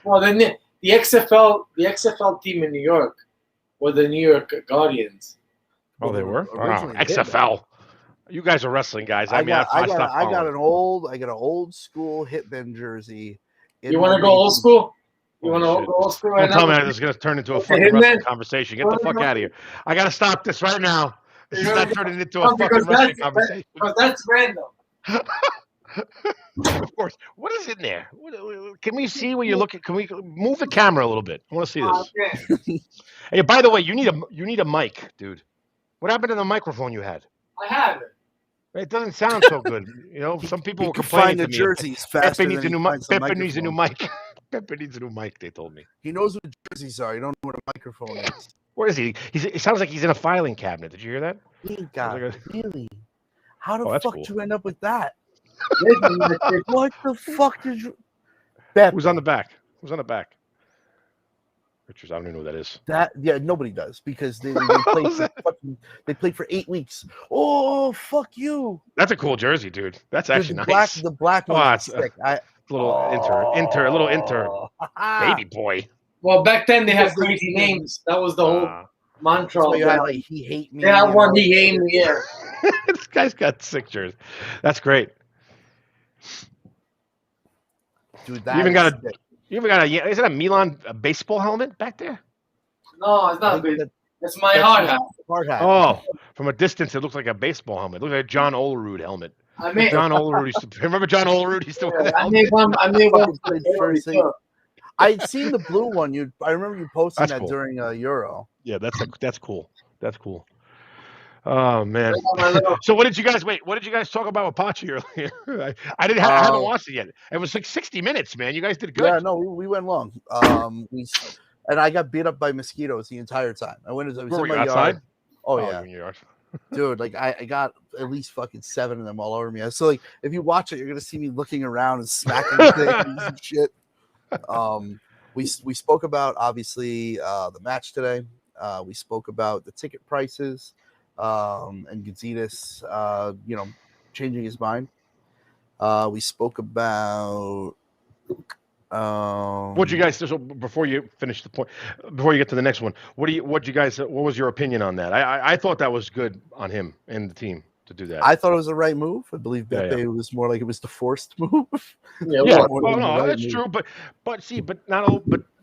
Well, then the XFL team in New York were the New York Guardians. Oh, they were XFL. You guys are wrestling guys. I got an old school Hitman jersey. You want to go old school? You want to go old school right now? Don't tell me this is going to turn into a fucking wrestling conversation. Get the fuck out of here. I got to stop this right now. This is not turning into a fucking wrestling conversation. Because that's random. Of course. What is in there? Can we see where you're looking? Can we move the camera a little bit? I want to see this. Okay. Hey, by the way, you need a mic, dude. What happened to the microphone you had? I have it. It doesn't sound so good. You know, some people were complaining to me. Jerseys faster Pepe needs a new mic. Pepe needs a new mic. Pepe needs a new mic, they told me. He knows what jerseys are. You don't know what a microphone is. Where is he? It sounds like he's in a filing cabinet. Did you hear that? Really? How the fuck cool. did you end up with that? What the fuck did you... Who's on the back? Richards, I don't even know who that is. Nobody does because they played for 8 weeks. Oh, fuck you! That's a cool jersey, dude. That's actually nice. The black one. Sick. A little inter, baby boy. Well, back then they had crazy names. That was the whole mantra. So you had like he hate me. Yeah, one he hate me. Yeah. This guy's got sick jerseys. That's great. Dude, you even got a. Is it a Milan baseball helmet back there? No, it's not. That's my hard hat. Oh, from a distance, it looks like a baseball helmet. It looks like a John Olerud helmet. John Olerud used to. Remember John Olerud? He still. I made one. I'd seen the blue one. I remember you posting that during Euro. Yeah, that's cool. That's cool. Oh man! So what did you guys talk about with Pachi earlier? I haven't watched it yet. It was like 60 minutes, man. You guys did good. Yeah, no, we went long. And I got beat up by mosquitoes the entire time. I was in my outside? yard. Oh yeah, dude. Like I got at least fucking 7 of them all over me. So like, if you watch it, you're gonna see me looking around and smacking things and shit. We spoke about obviously the match today. We spoke about the ticket prices. And Gazidis, changing his mind. We spoke about. What you guys? So before you finish the point, before you get to the next one, what was your opinion on that? I thought that was good on him and the team to do that. I thought it was the right move. I believe Pepe was more like it was the forced move. That's true. But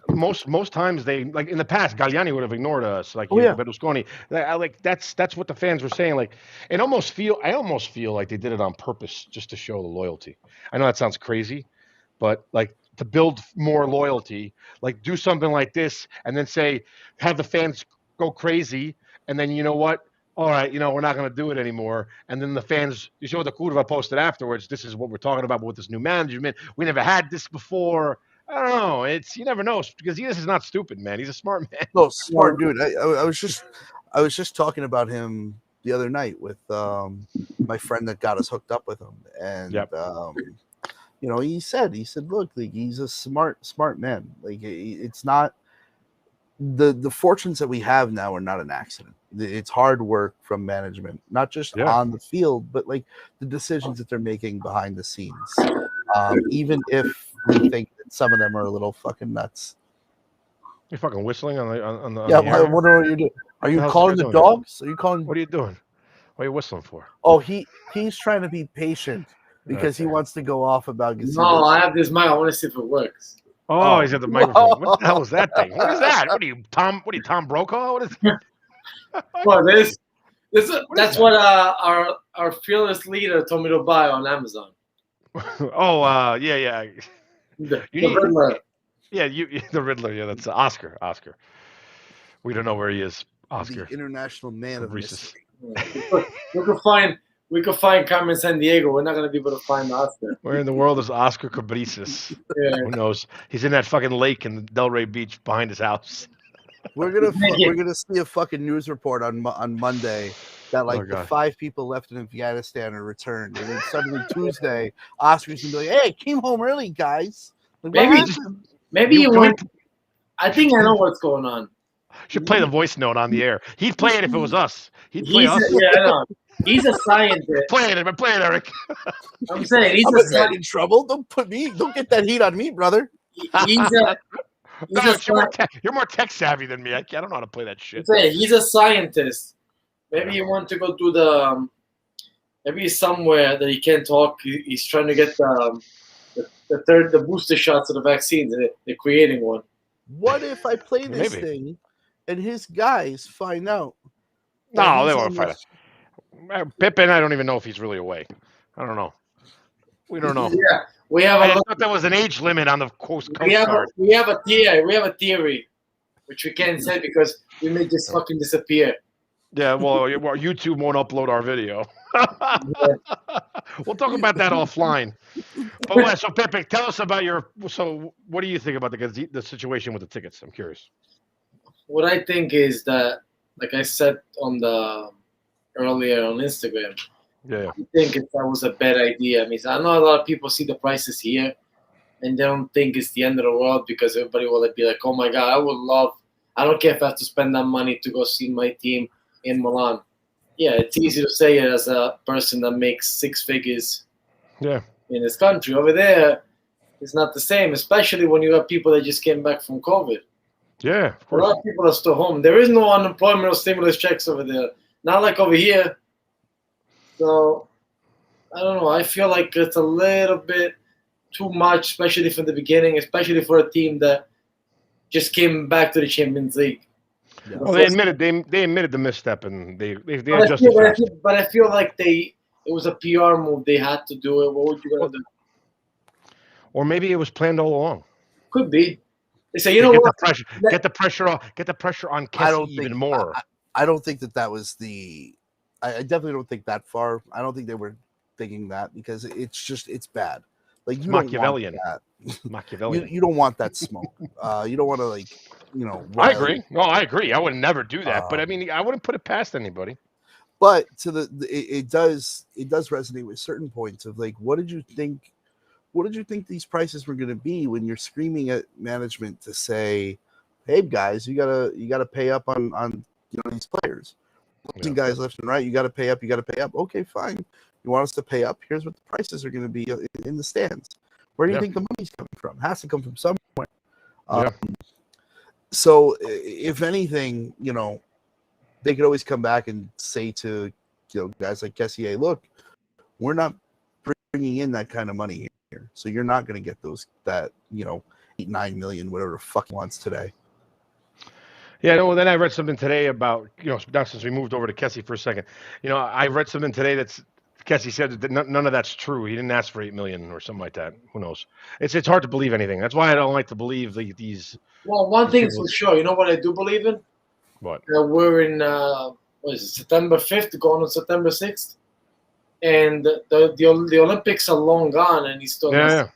most times they, like in the past, Galliani would have ignored us, like Berlusconi. Like that's what the fans were saying. Like, I almost feel like they did it on purpose just to show the loyalty. I know that sounds crazy, but like to build more loyalty, like do something like this, and then have the fans go crazy, and then you know what? All right, we're not going to do it anymore. And then the fans, you saw what the Curva posted afterwards. This is what we're talking about with this new management. We never had this before. I don't know. You never know, because this is not stupid, man. He's a smart man. No, smart dude. I was just talking about him the other night with my friend that got us hooked up with him, and he said, look, like, he's a smart man. Like, it's not the fortunes that we have now are not an accident. It's hard work from management, not just on the field, but like the decisions that they're making behind the scenes. Even if we think that some of them are a little fucking nuts. You're fucking whistling on the. Yeah, what are you doing? Are you calling the dogs? Are you calling? What are you doing? What are you whistling for? Oh, he's trying to be patient because he wants to go off about. No, I have this mic. I want to see if it works. Oh, he's at the microphone. What the hell is that thing? What is that? What are you, Tom Brokaw? What is that? Well, that's what our fearless leader told me to buy on Amazon. Yeah. The Riddler. Yeah, the Riddler. Yeah, that's Oscar. We don't know where he is. Oscar. the international man of Fabrices. mystery. We could find Carmen San Diego. We're not gonna be able to find Oscar. Where in the world is Oscar Fabrices? Yeah. Who knows? He's in that fucking lake in Delray Beach behind his house. We're gonna see a fucking news report on Monday that like the 5 people left in Afghanistan are returned, and then suddenly Tuesday, Oscar's gonna be like, "Hey, came home early, guys." Like, Maybe you went. I think I know what's going on. Should play the voice note on the air. He'd play it if it was us. He'd play us. Yeah, I know. He's a scientist. Play it, Eric. I'm saying he's in trouble. Don't get that heat on me, brother. You're more tech savvy than me. I don't know how to play that shit. I'm saying he's a scientist. Maybe you want to go to maybe he's somewhere that he can't talk. He's trying to get the booster shots of the vaccines. They're creating one. What if I play this thing and his guys find out? No, they won't find out. Pippin, I don't even know if he's really away. I don't know. We don't know. Yeah, we have. I thought there was an age limit on the Coast Guard. We have a theory, which we can't say because we may just fucking disappear. Yeah, well, YouTube won't upload our video. We'll talk about that offline. But so Pepe, tell us about what do you think about the situation with the tickets? I'm curious. What I think is that, like I said earlier on Instagram, I think that was a bad idea. I mean, I know a lot of people see the prices here, and they don't think it's the end of the world because everybody will be like, "Oh my God, I don't care if I have to spend that money to go see my team in Milan." Yeah, it's easy to say it as a person that makes 6 figures in this country. Over there, it's not the same, especially when you have people that just came back from COVID. Yeah, of course. A lot of people are still home. There is no unemployment or stimulus checks over there. Not like over here. So, I don't know. I feel like it's a little bit too much, especially from the beginning, especially for a team that just came back to the Champions League. Yeah. Well, they admitted the misstep, and they adjusted fast. But I feel like it was a PR move. They had to do it. What would you gonna do? Or maybe it was planned all along. Could be. They say, you know what? Get the pressure on Kessie even more. I don't think that was the. I definitely don't think that far. I don't think they were thinking that because it's bad. Like you Machiavellian. Don't want that. Machiavellian. You don't want that smoke. You don't want to I agree. No, I agree. I would never do that. But I mean, I wouldn't put it past anybody. But it does resonate with certain points of like, what did you think? What did you think these prices were going to be when you're screaming at management to say, "Hey guys, you gotta pay up on these players, guys left and right. You gotta pay up. You gotta pay up." Okay, fine. You want us to pay up? Here's what the prices are going to be in the stands. Where do you think the money's coming from? It has to come from somewhere. So if anything, they could always come back and say to guys like Kessie, "Hey, look, we're not bringing in that kind of money here, so you're not going to get that 8-9 million, whatever the fuck he wants today." Yeah, no. Well, then I read something today about now since we moved over to Kessie for a second. I read something today that's Kessie said that none of that's true. He didn't ask for $8 million or something like that. Who knows? It's hard to believe anything. That's why I don't like to believe these. Well, one thing is for sure. You know what I do believe in? What? We're in September 5th, going on September 6th, and the Olympics are long gone, and he's still. Yeah.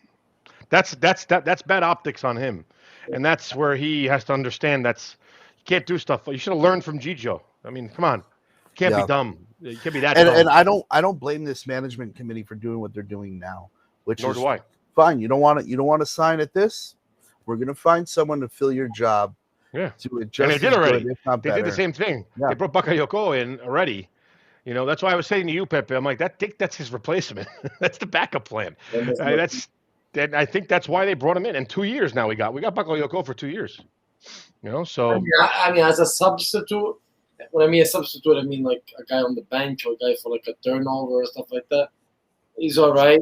That's bad optics on him, and that's where he has to understand you can't do stuff. You should have learned from Gigio. I mean, come on, you can't be dumb. You can't be that dumb. And I don't blame this management committee for doing what they're doing now. Nor do I. Fine. You don't want to sign at this. We're gonna find someone to fill your job. Yeah. To adjust. And they did already. They did the same thing. Yeah. They brought Bakayoko in already. That's why I was saying to you, Pepe. I'm like, that's his replacement. That's the backup plan. I think that's why they brought him in. And 2 years now we got Bakayoko for 2 years. So. I mean, as a substitute. When I mean a substitute, I mean like a guy on the bench or a guy for like a turnover or stuff like that. He's all right.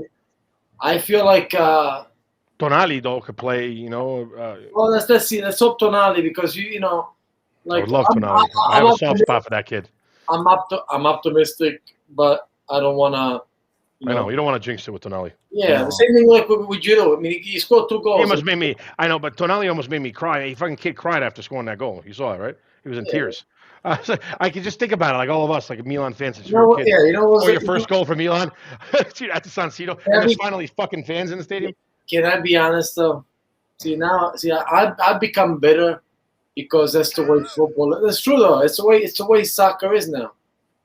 I feel like Tonali though could play. Well, let's see. Let's hope Tonali because like I would love Tonali. I have a soft spot for that kid. I'm optimistic, but I don't want to. I know you don't want to jinx it with Tonali. Yeah, the same thing like with Giroud. I mean, he scored 2 goals. He almost made me. I know, but Tonali almost made me cry. A fucking kid cried after scoring that goal. You saw it, right? He was in tears. I can just think about it, like all of us, like Milan fans since You we know were what? kids. Yeah, you know what? Oh, your first goal for Milan Dude, at the San Siro, and there's finally fucking fans in the stadium. Can I be honest though? I've become bitter because that's the way football. It's true though. It's the way soccer is now.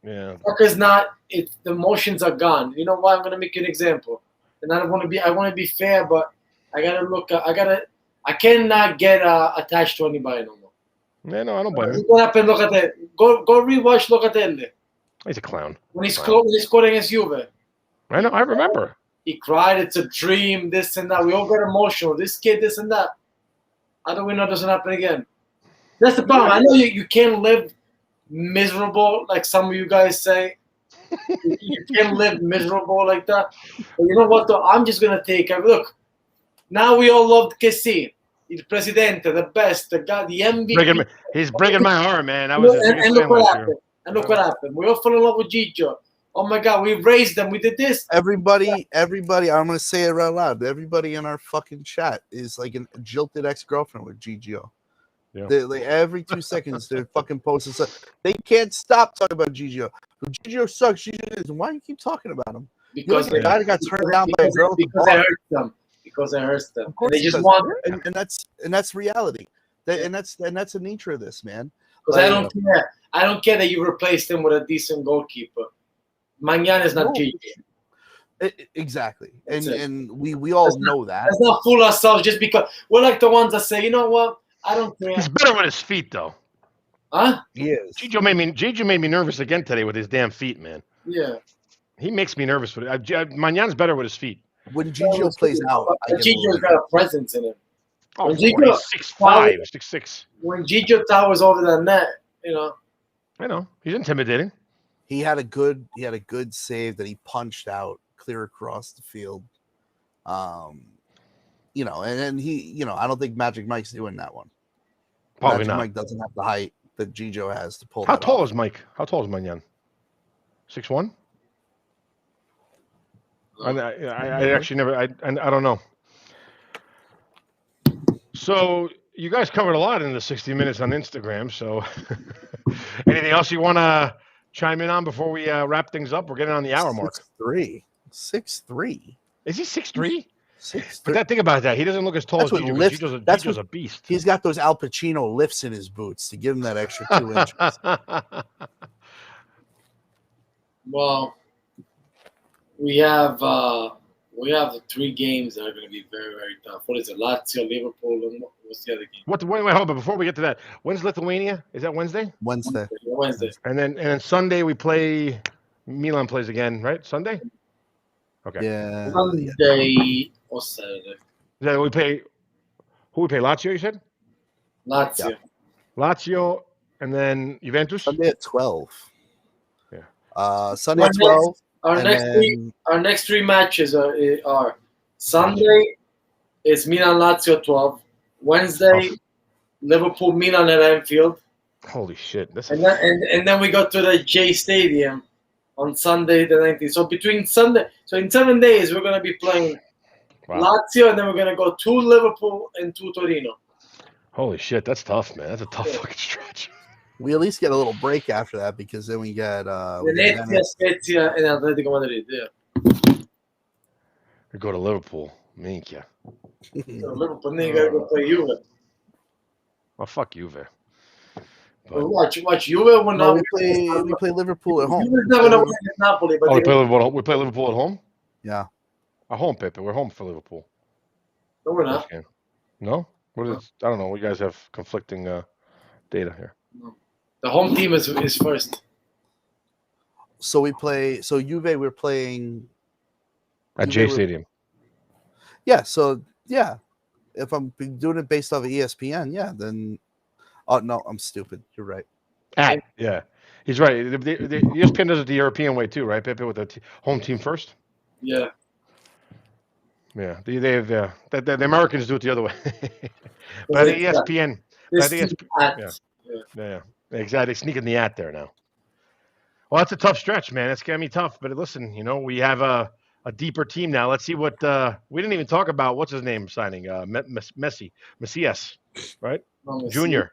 Yeah. Soccer's not. The emotions are gone. You know why? I'm gonna make you an example, and I want to be fair, but I gotta look. I cannot get attached to anybody no more. Yeah, no, I don't blame him. What happened? Look at it. Go rewatch Locatelli He's a clown. when he scored against Juve. I know. I remember. He cried. It's a dream. This and that. We all get emotional. This kid. This and that. How do we know it doesn't happen again? That's the problem. I know you can't live miserable like some of you guys say. You can't live miserable like that. But you know what, though? I'm just going to take a look. Now we all loved Kessie, the presidente, the best, the guy, the MVP. He's breaking my heart, man. I was and look what happened. And look what happened. We all fell in love with Gigio. Oh, my God. We raised them. We did this. Everybody, I'm going to say it out loud. Everybody in our fucking chat is like a jilted ex-girlfriend with Gigio. Yeah. Like every 2 seconds, they're fucking posting stuff. They can't stop talking about Gigio. Gigio sucks. Gigio is. Why do you keep talking about him? Because the guy that got turned down by a girl. Because it hurts them. Because it hurts them. Of course, they just want, and that's reality. And that's the nature of this, man. Because I don't care. I don't care that you replaced him with a decent goalkeeper. Magnan is not Gigio. Exactly, and we all know that. Let's not fool ourselves just because we're like the ones that say, you know what? I don't care. He's better with his feet, though. Huh? He is. Gigio made me nervous again today with his damn feet, man. Yeah. He makes me nervous with it. Magnan's better with his feet. When Gigio plays out, Gigio's got a presence in him. Oh, he's 6'5", 6'6". When Gigio towers over the net, you know. I know. He's intimidating. He had a good save that he punched out clear across the field. You know, and he, you know, I don't think Magic Mike's doing that one. Probably Magic not. Mike doesn't have the height that Gigio has to pull. How tall is Mike? How tall is Magnan? 6'1"? I actually never. I don't know. So you guys covered a lot in the 60 minutes on Instagram. So anything else you want to chime in on before we wrap things up? We're getting on the hour mark. 6'3". Is he 6'3"? 6'3". But think about that. He doesn't look as tall as Gigio. Gigio's a beast. He's got those Al Pacino lifts in his boots to give him that extra 2 inches. Well, we have 3 games that are going to be very, very tough. What is it? Lazio, Liverpool, and what's the other game? Wait, hold on. Before we get to that, when's Lithuania? Is that Wednesday? Wednesday. And then Sunday we play. Milan plays again, right? Sunday. Okay. Yeah. Sunday or Saturday. Then we play. Who we play? Lazio, you said? Lazio. Yeah. Lazio, and then Juventus. Sunday at 12. Yeah. Sunday at 12. Our next 3 matches are Sunday is Milan Lazio 12. Wednesday, Liverpool Milan at Anfield. Holy shit! And then we go to the J Stadium on Sunday the 19th. So in 7 days we're gonna be playing Lazio, and then we're gonna go to Liverpool and to Torino. Holy shit, that's tough, man. That's a tough fucking stretch. We at least get a little break after that because then we get Venezia, Spezia, and Atletico Madrid. Yeah. We go to Liverpool, minchia. Liverpool, then you gotta go play Juve. Well, fuck Juve. But watch Juve when we play Liverpool at home. Juve's not gonna win against Napoli, but we play Liverpool at home. Yeah. At home, Pepe. We're home for Liverpool. No, we're not. No? What is? I don't know. We guys have conflicting data here. No. The home team is first. So we play. So Juve, we're playing at J Stadium. Yeah. So yeah, if I'm doing it based off of ESPN, yeah, then. Oh no, I'm stupid. You're right. Yeah, he's right. The ESPN does it the European way too, right, Pepe? With the home team first. Yeah. Yeah, they have the Americans do it the other way. But the ESPN, yeah, exactly. Sneaking the at there now. Well, that's a tough stretch, man. It's gonna be tough. But listen, we have a deeper team now. Let's see what we didn't even talk about. What's his name signing? Messias, right? Oh, Junior.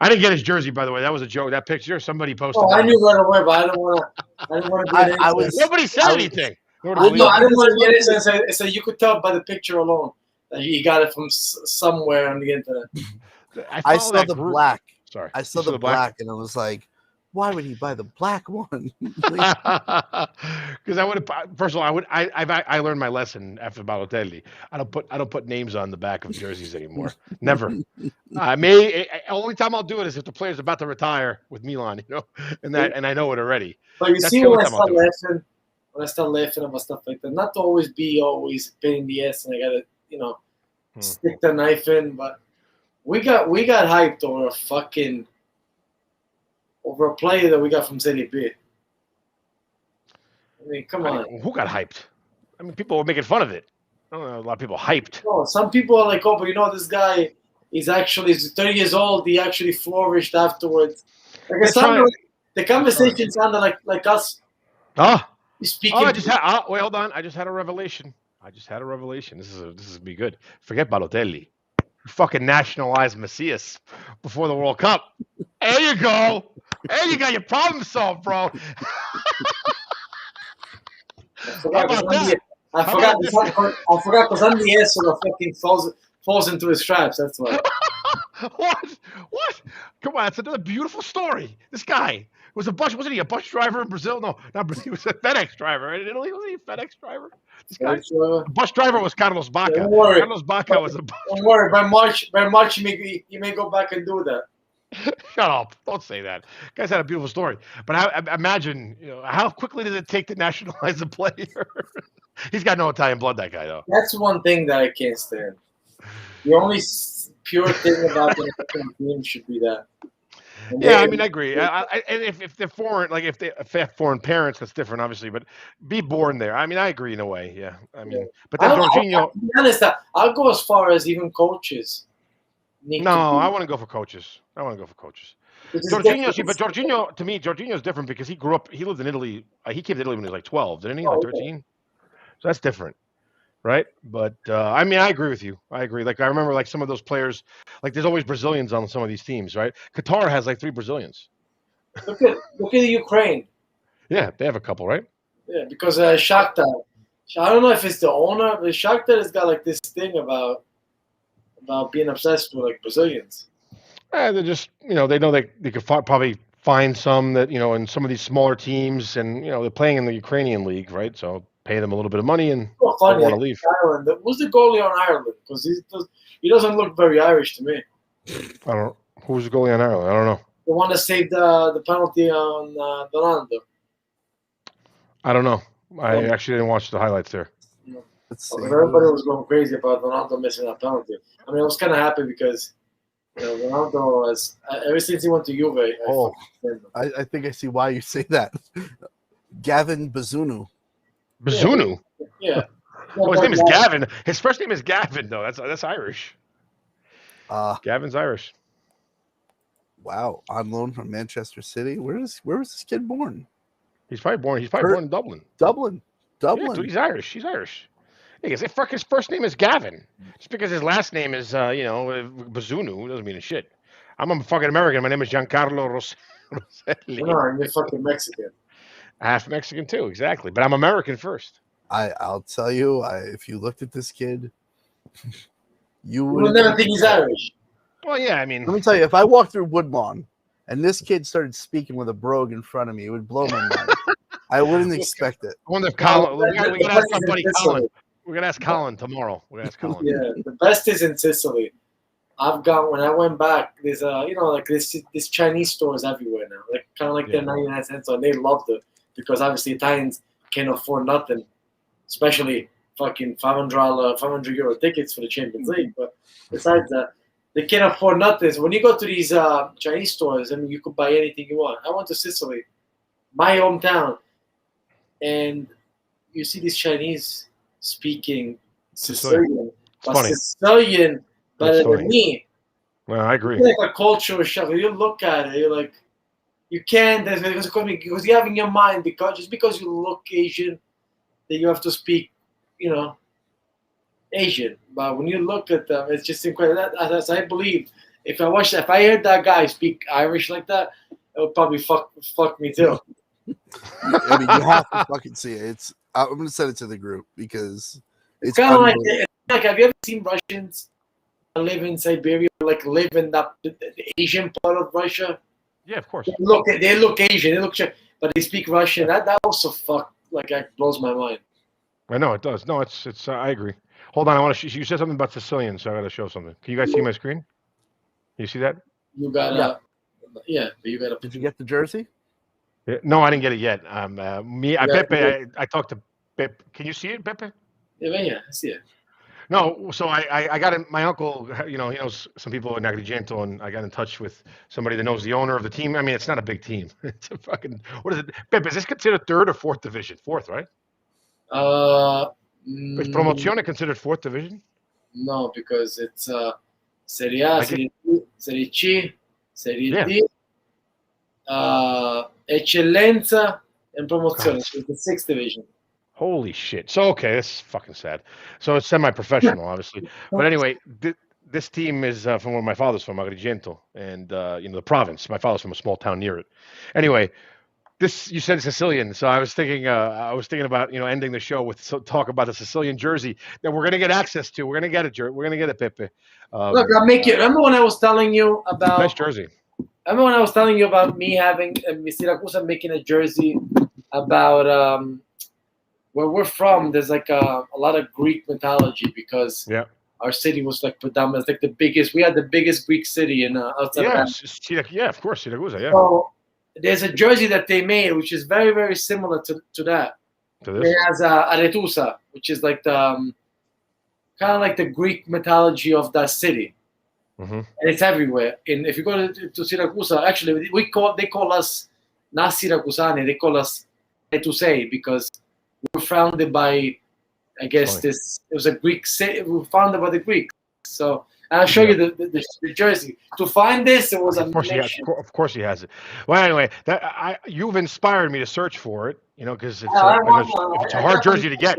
I didn't get his jersey, by the way. That was a joke. That picture, somebody posted. Oh, that. I knew right away, but I didn't want to get into it. Nobody said anything. No, I didn't want to get into it. So you could tell by the picture alone that he got it from somewhere on the internet. I saw the black. Sorry, I saw the black, and I was like, why would he buy the black one? Because I would have. First of all, I learned my lesson after Balotelli. I don't put names on the back of jerseys anymore. Never. Only time I'll do it is if the player's about to retire with Milan, and I know it already. But you see, when I start laughing about stuff like that, not to always be a pain in the ass, and I gotta stick the knife in. But we got hyped over a player that we got from Serie B. I mean, come on. Who got hyped? I mean, people were making fun of it. I don't know, a lot of people hyped. No, some people are like, oh, but this guy is actually 30 years old. He actually flourished afterwards. Like the conversation sounded like us. Speaking. Wait, hold on. I just had a revelation. This is be good. Forget Balotelli. You fucking nationalized Macias before the World Cup. There you go. There you got your problem solved, bro. I forgot because I'm the ass that fucking falls into his traps. That's why. What? Come on, it's another beautiful story. This guy wasn't he a bus driver in Brazil? No, not Brazil. He was a FedEx driver in Italy. Was he a FedEx driver? This guy. The bus driver was Carlos Bacca. Don't worry. Carlos Bacca was a bus driver. Don't worry. By March, you may go back and do that. Shut up! Don't say that. Guy's had a beautiful story, but I imagine how quickly does it take to nationalize a player? He's got no Italian blood, that guy, though. That's one thing that I can't stand. The only pure thing about the American team should be that. Yeah, I mean, I agree. And if they're foreign, like if they have foreign parents, that's different, obviously. But be born there. I mean, I agree in a way. Yeah, I mean, but then Jorginho. To be honest, I'll go as far as even coaches. I want to go for coaches. Jorginho, but Jorginho, to me, Jorginho is different because he lived in Italy. He came to Italy when he was like 12, didn't he? Like 13. So that's different, right? But I mean, I agree with you. I agree. Like I remember, like some of those players, like there's always Brazilians on some of these teams, right? Qatar has like 3 Brazilians. Look at Ukraine. Yeah, they have a couple, right? Yeah, because Shakhtar. I don't know if it's the owner, but Shakhtar has got like this thing about being obsessed with like Brazilians. They're just, they know they could probably find some that, in some of these smaller teams, and they're playing in the Ukrainian league, right? So pay them a little bit of money and don't want to leave. Ireland. Who's the goalie on Ireland? Because he doesn't look very Irish to me. I don't know. Who's the goalie on Ireland? I don't know. The one that saved the penalty on Ronaldo. I don't know. I actually didn't watch the highlights there. Everybody was going crazy about Ronaldo missing that penalty. I mean, I was kind of happy because Ronaldo has ever since he went to Juve. I think I see why you say that. Gavin Bazunu. Bazunu? Yeah. His name is Gavin. His first name is Gavin, though. That's Irish. Gavin's Irish. Wow, on loan from Manchester City. Where was this kid born? He's probably born in Dublin. Dublin. Yeah, dude, he's Irish. He's his first name is Gavin. Just because his last name is, Bazunu doesn't mean a shit. I'm a fucking American. My name is Giancarlo Rosselli. No, and you're fucking Mexican. Half Mexican too, exactly. But I'm American first. I'll tell you, if you looked at this kid, you would never think he's Irish. Well, yeah, I mean, let me tell you, if I walked through Woodlawn and this kid started speaking with a brogue in front of me, it would blow my mind. I wouldn't expect it. I wonder if Colin. We're gonna ask my buddy Colin. We're gonna ask Colin tomorrow. Yeah, the best is in Sicily. When I went back, there's this Chinese stores everywhere now, like kind of like they're 99 cents, and they loved it because obviously Italians can't afford nothing, especially fucking €500 tickets for the Champions League. But besides that, they can't afford nothing. So when you go to these Chinese stores, I mean, you could buy anything you want. I went to Sicily, my hometown, and you see these Chinese speaking Sicilian, but Sicilian better than me. Well, I agree. It's like a cultural shock. You look at it, you're like, you can't, because you have in your mind, just because you look Asian, that you have to speak, Asian. But when you look at them, it's just incredible. As I believe if I heard that guy speak Irish like that, it would probably fuck me too. I mean, you have to fucking see it. I'm gonna send it to the group because It's kind of like have you ever seen Russians live in Siberia, like live in the Asian part of Russia? Yeah, of course. They look Asian, they look but they speak Russian. That also that blows my mind. I know it does. No, it's. I agree. Hold on, I want to. You said something about Sicilians, so I got to show something. Can you guys see my screen? You see that? You got but you got. Did you get the jersey? Yeah, no, I didn't get it yet. Pepe. I talked to Pepe. Can you see it, Pepe? Yeah, I see it. No, so I got in, my uncle, he knows some people in Agrigento, and I got in touch with somebody that knows the owner of the team. I mean, it's not a big team. It's a fucking, what is it? Pepe, is this considered third or fourth division? Fourth, right? Is Promozione considered fourth division? No, because it's Serie A, Serie B, Serie C, Serie D, Eccellenza, and Promozione. So it's the sixth division. Holy shit. So, okay, this is fucking sad. So it's semi-professional, obviously. But anyway, this team is from where my father's from, Agrigento, and, the province. My father's from a small town near it. Anyway, you said Sicilian, so I was thinking about, ending the show with talk about the Sicilian jersey that we're going to get access to. We're going to get it, We're going to get it, Pepe. Look, I'll make it. Remember when I was telling you about... Nice jersey. Remember when I was telling you about me having Siracusa making a jersey about... where we're from, there's like a lot of Greek mythology because our city was like predominant. It's like the biggest. We had the biggest Greek city in outside. Yeah, of course, Siracusa. Yeah. So there's a jersey that they made, which is very, very similar to that. It has Aretusa, which is like the kind of like the Greek mythology of that city, and it's everywhere. And if you go to Siracusa, actually, they call us not Siracusani, they call us Aretusei because we were founded by, I guess it was a Greek city. We were founded by the Greeks. So I'll show you the jersey. To find this, it was of course he has it. Well, anyway, you've inspired me to search for it. Because it's a hard jersey to get.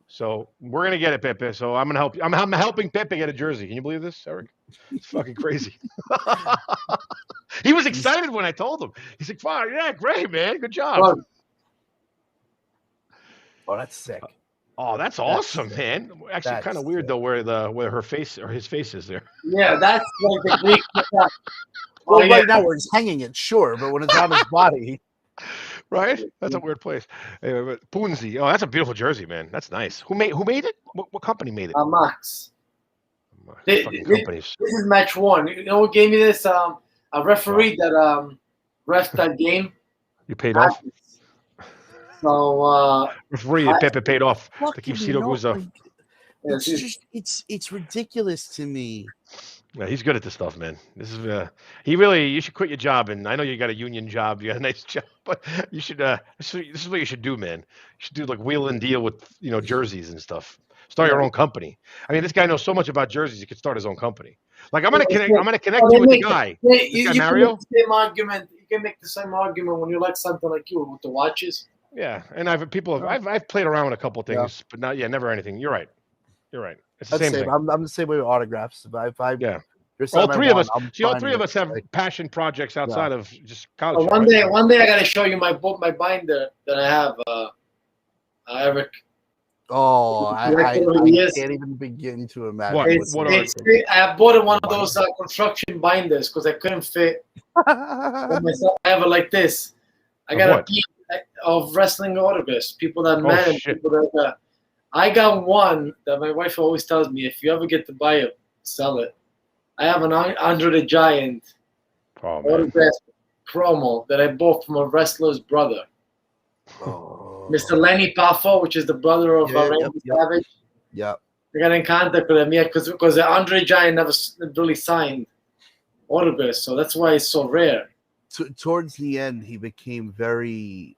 So we're gonna get it, Pepe. So I'm gonna help you. I'm helping Pepe get a jersey. Can you believe this, Eric? It's fucking crazy. He was excited when I told him. He's like, "Fine, yeah, great, man, good job." Oh, that's sick. Oh, that's awesome, man. Actually, kind of weird though, where her face or his face is there. Yeah, that's like the Greek. Well, right now where he's hanging it, sure, but when it's on his body, right? That's a weird place. Anyway, but Punzi. Oh, that's a beautiful jersey, man. That's nice. Who made it? What company made it? Max. Companies. This is match one. You know what gave me this? A referee that refed that game. You paid off. So referee Pepe paid off to keep Siracusa. It's ridiculous to me. Yeah, he's good at this stuff, man. This is you should quit your job, and I know you got a union job, you got a nice job, but you should this is what you should do, man. You should do like wheel and deal with jerseys and stuff. Start your own company. I mean, this guy knows so much about jerseys. He could start his own company. Like I'm gonna connect you with the guy. You can make the same argument when you like something like you with the watches. Yeah, and I've played around with a couple of things, but never anything. You're right. It's the same thing. I'm the same way with autographs. All three of us have passion projects outside of just college. One day I gotta show you my binder that I have, Eric. Oh, I can't even begin to imagine. I bought one of those construction binders because I couldn't fit myself. I have it like this. I got a piece of wrestling autographs. People that manage, people that. I got one that my wife always tells me, if you ever get to buy it, sell it. I have an Andre the Giant autograph promo that I bought from a wrestler's brother. Mr. Lenny Paffo, which is the brother of Randy Savage. Yeah. I got in contact with him, because the Andre Giant never really signed autographs, so that's why it's so rare. Towards the end, he became very,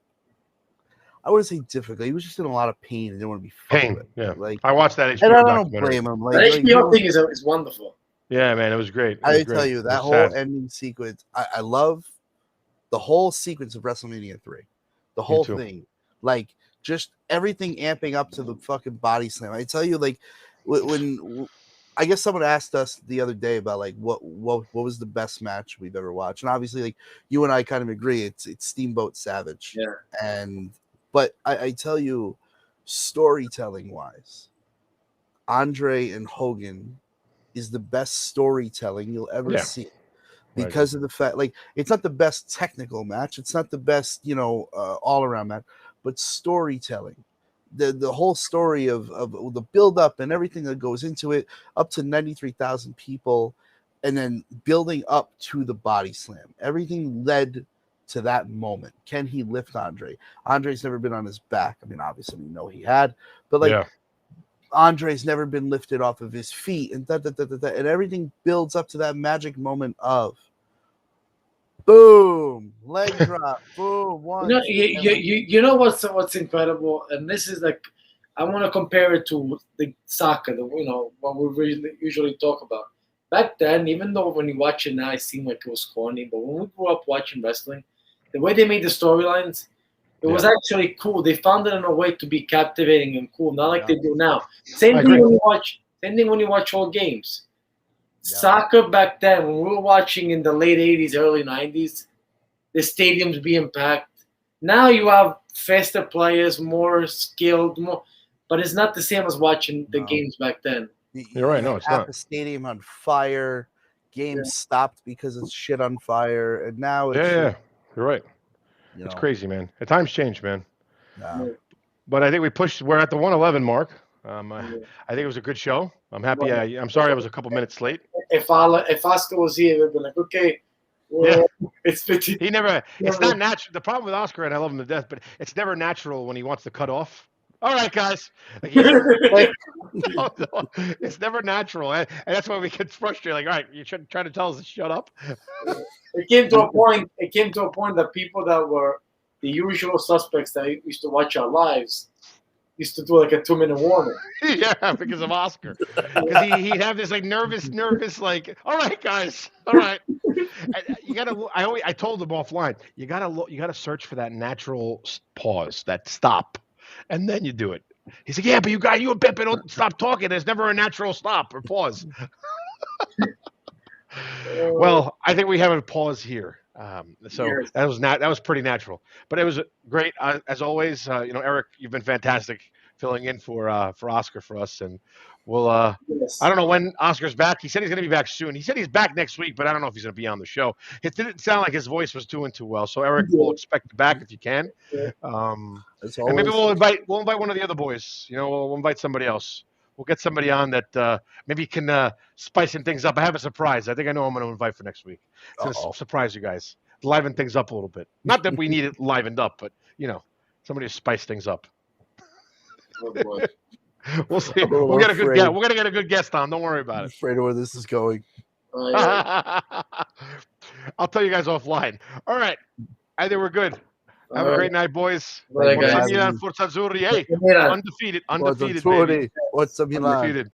I wouldn't say difficult. He was just in a lot of pain and didn't want to be fucked with. Yeah. Like, I watched that HBO and I don't documentary. blame him. The HBO thing is wonderful. Yeah, man, it was great. I tell you, that whole ending sequence, I love the whole sequence of WrestleMania 3. The whole thing. Like, just everything amping up to the fucking body slam. I tell you, like, when I guess someone asked us the other day about like what was the best match we've ever watched, and obviously like you and I kind of agree it's Steamboat Savage. Yeah. But I tell you, storytelling wise, Andre and Hogan is the best storytelling you'll ever see. Because of the fact, like, it's not the best technical match, it's not the best, all around match, but storytelling, the whole story of the build up and everything that goes into it, up to 93,000 people, and then building up to the body slam, everything led to that moment. Can he lift Andre? Andre's never been on his back. I mean, obviously we know he had, but like. Andre's never been lifted off of his feet, and and everything builds up to that magic moment of boom, leg drop, boom, one. You know what's incredible, and this is like, I want to compare it to the soccer, what we usually talk about. Back then, even though when you watch it now, it seemed like it was corny, but when we grew up watching wrestling, the way they made the storylines. It was actually cool. They found it in a way to be captivating and cool, not like they do now. Same thing when you watch old games. Yeah. Soccer back then, when we were watching in the late 80s, early 90s, the stadiums being packed. Now you have faster players, more skilled, but it's not the same as watching the games back then. You're right. No, it's not. The stadium on fire. Games stopped because it's shit on fire, and now it's you're right. It's crazy, man. The times change, man. But I think we're at the 111 mark. I think it was a good show. I'm happy. I'm sorry I was a couple minutes late. If Oscar was here, we'd be like, okay. Well, it's 50. It's not natural. The problem with Oscar, and I love him to death, but it's never natural when he wants to cut off. All right, guys. It's never natural. And that's why we get frustrated. Like, all right, you should try to tell us to shut up. It came to a point that people that were the usual suspects that used to watch our lives used to do like a 2-minute warning. Yeah, because of Oscar. Because he'd have this like nervous, like, all right, guys, all right. I told him offline, you gotta search for that natural pause, that stop, and then you do it. He's like, yeah, but you and Pepe don't stop talking. There's never a natural stop or pause. Well, I think we have a pause here. That was pretty natural, but it was great as always. Eric, you've been fantastic filling in for Oscar for us, and we'll. I don't know when Oscar's back. He said he's going to be back soon. He said he's back next week, but I don't know if he's going to be on the show. It didn't sound like his voice was doing too well. So Eric, we'll expect you back if you can. And maybe we'll invite one of the other boys. We'll invite somebody else. We'll get somebody on that maybe can spicing things up. I have a surprise. I think I know I'm going to invite for next week. It's going to surprise you guys. Liven things up a little bit. Not that we need it livened up, but, somebody to spice things up. Oh, boy. We'll see. We're going to get a good guest on. Don't worry about it. I'm afraid of where this is going. I'll tell you guys offline. All right. I think we're good. Have a great night, boys. Bye, guys. Forza Azzurri. Hey, undefeated. Forza Azzurri. Forza Milan. Undefeated.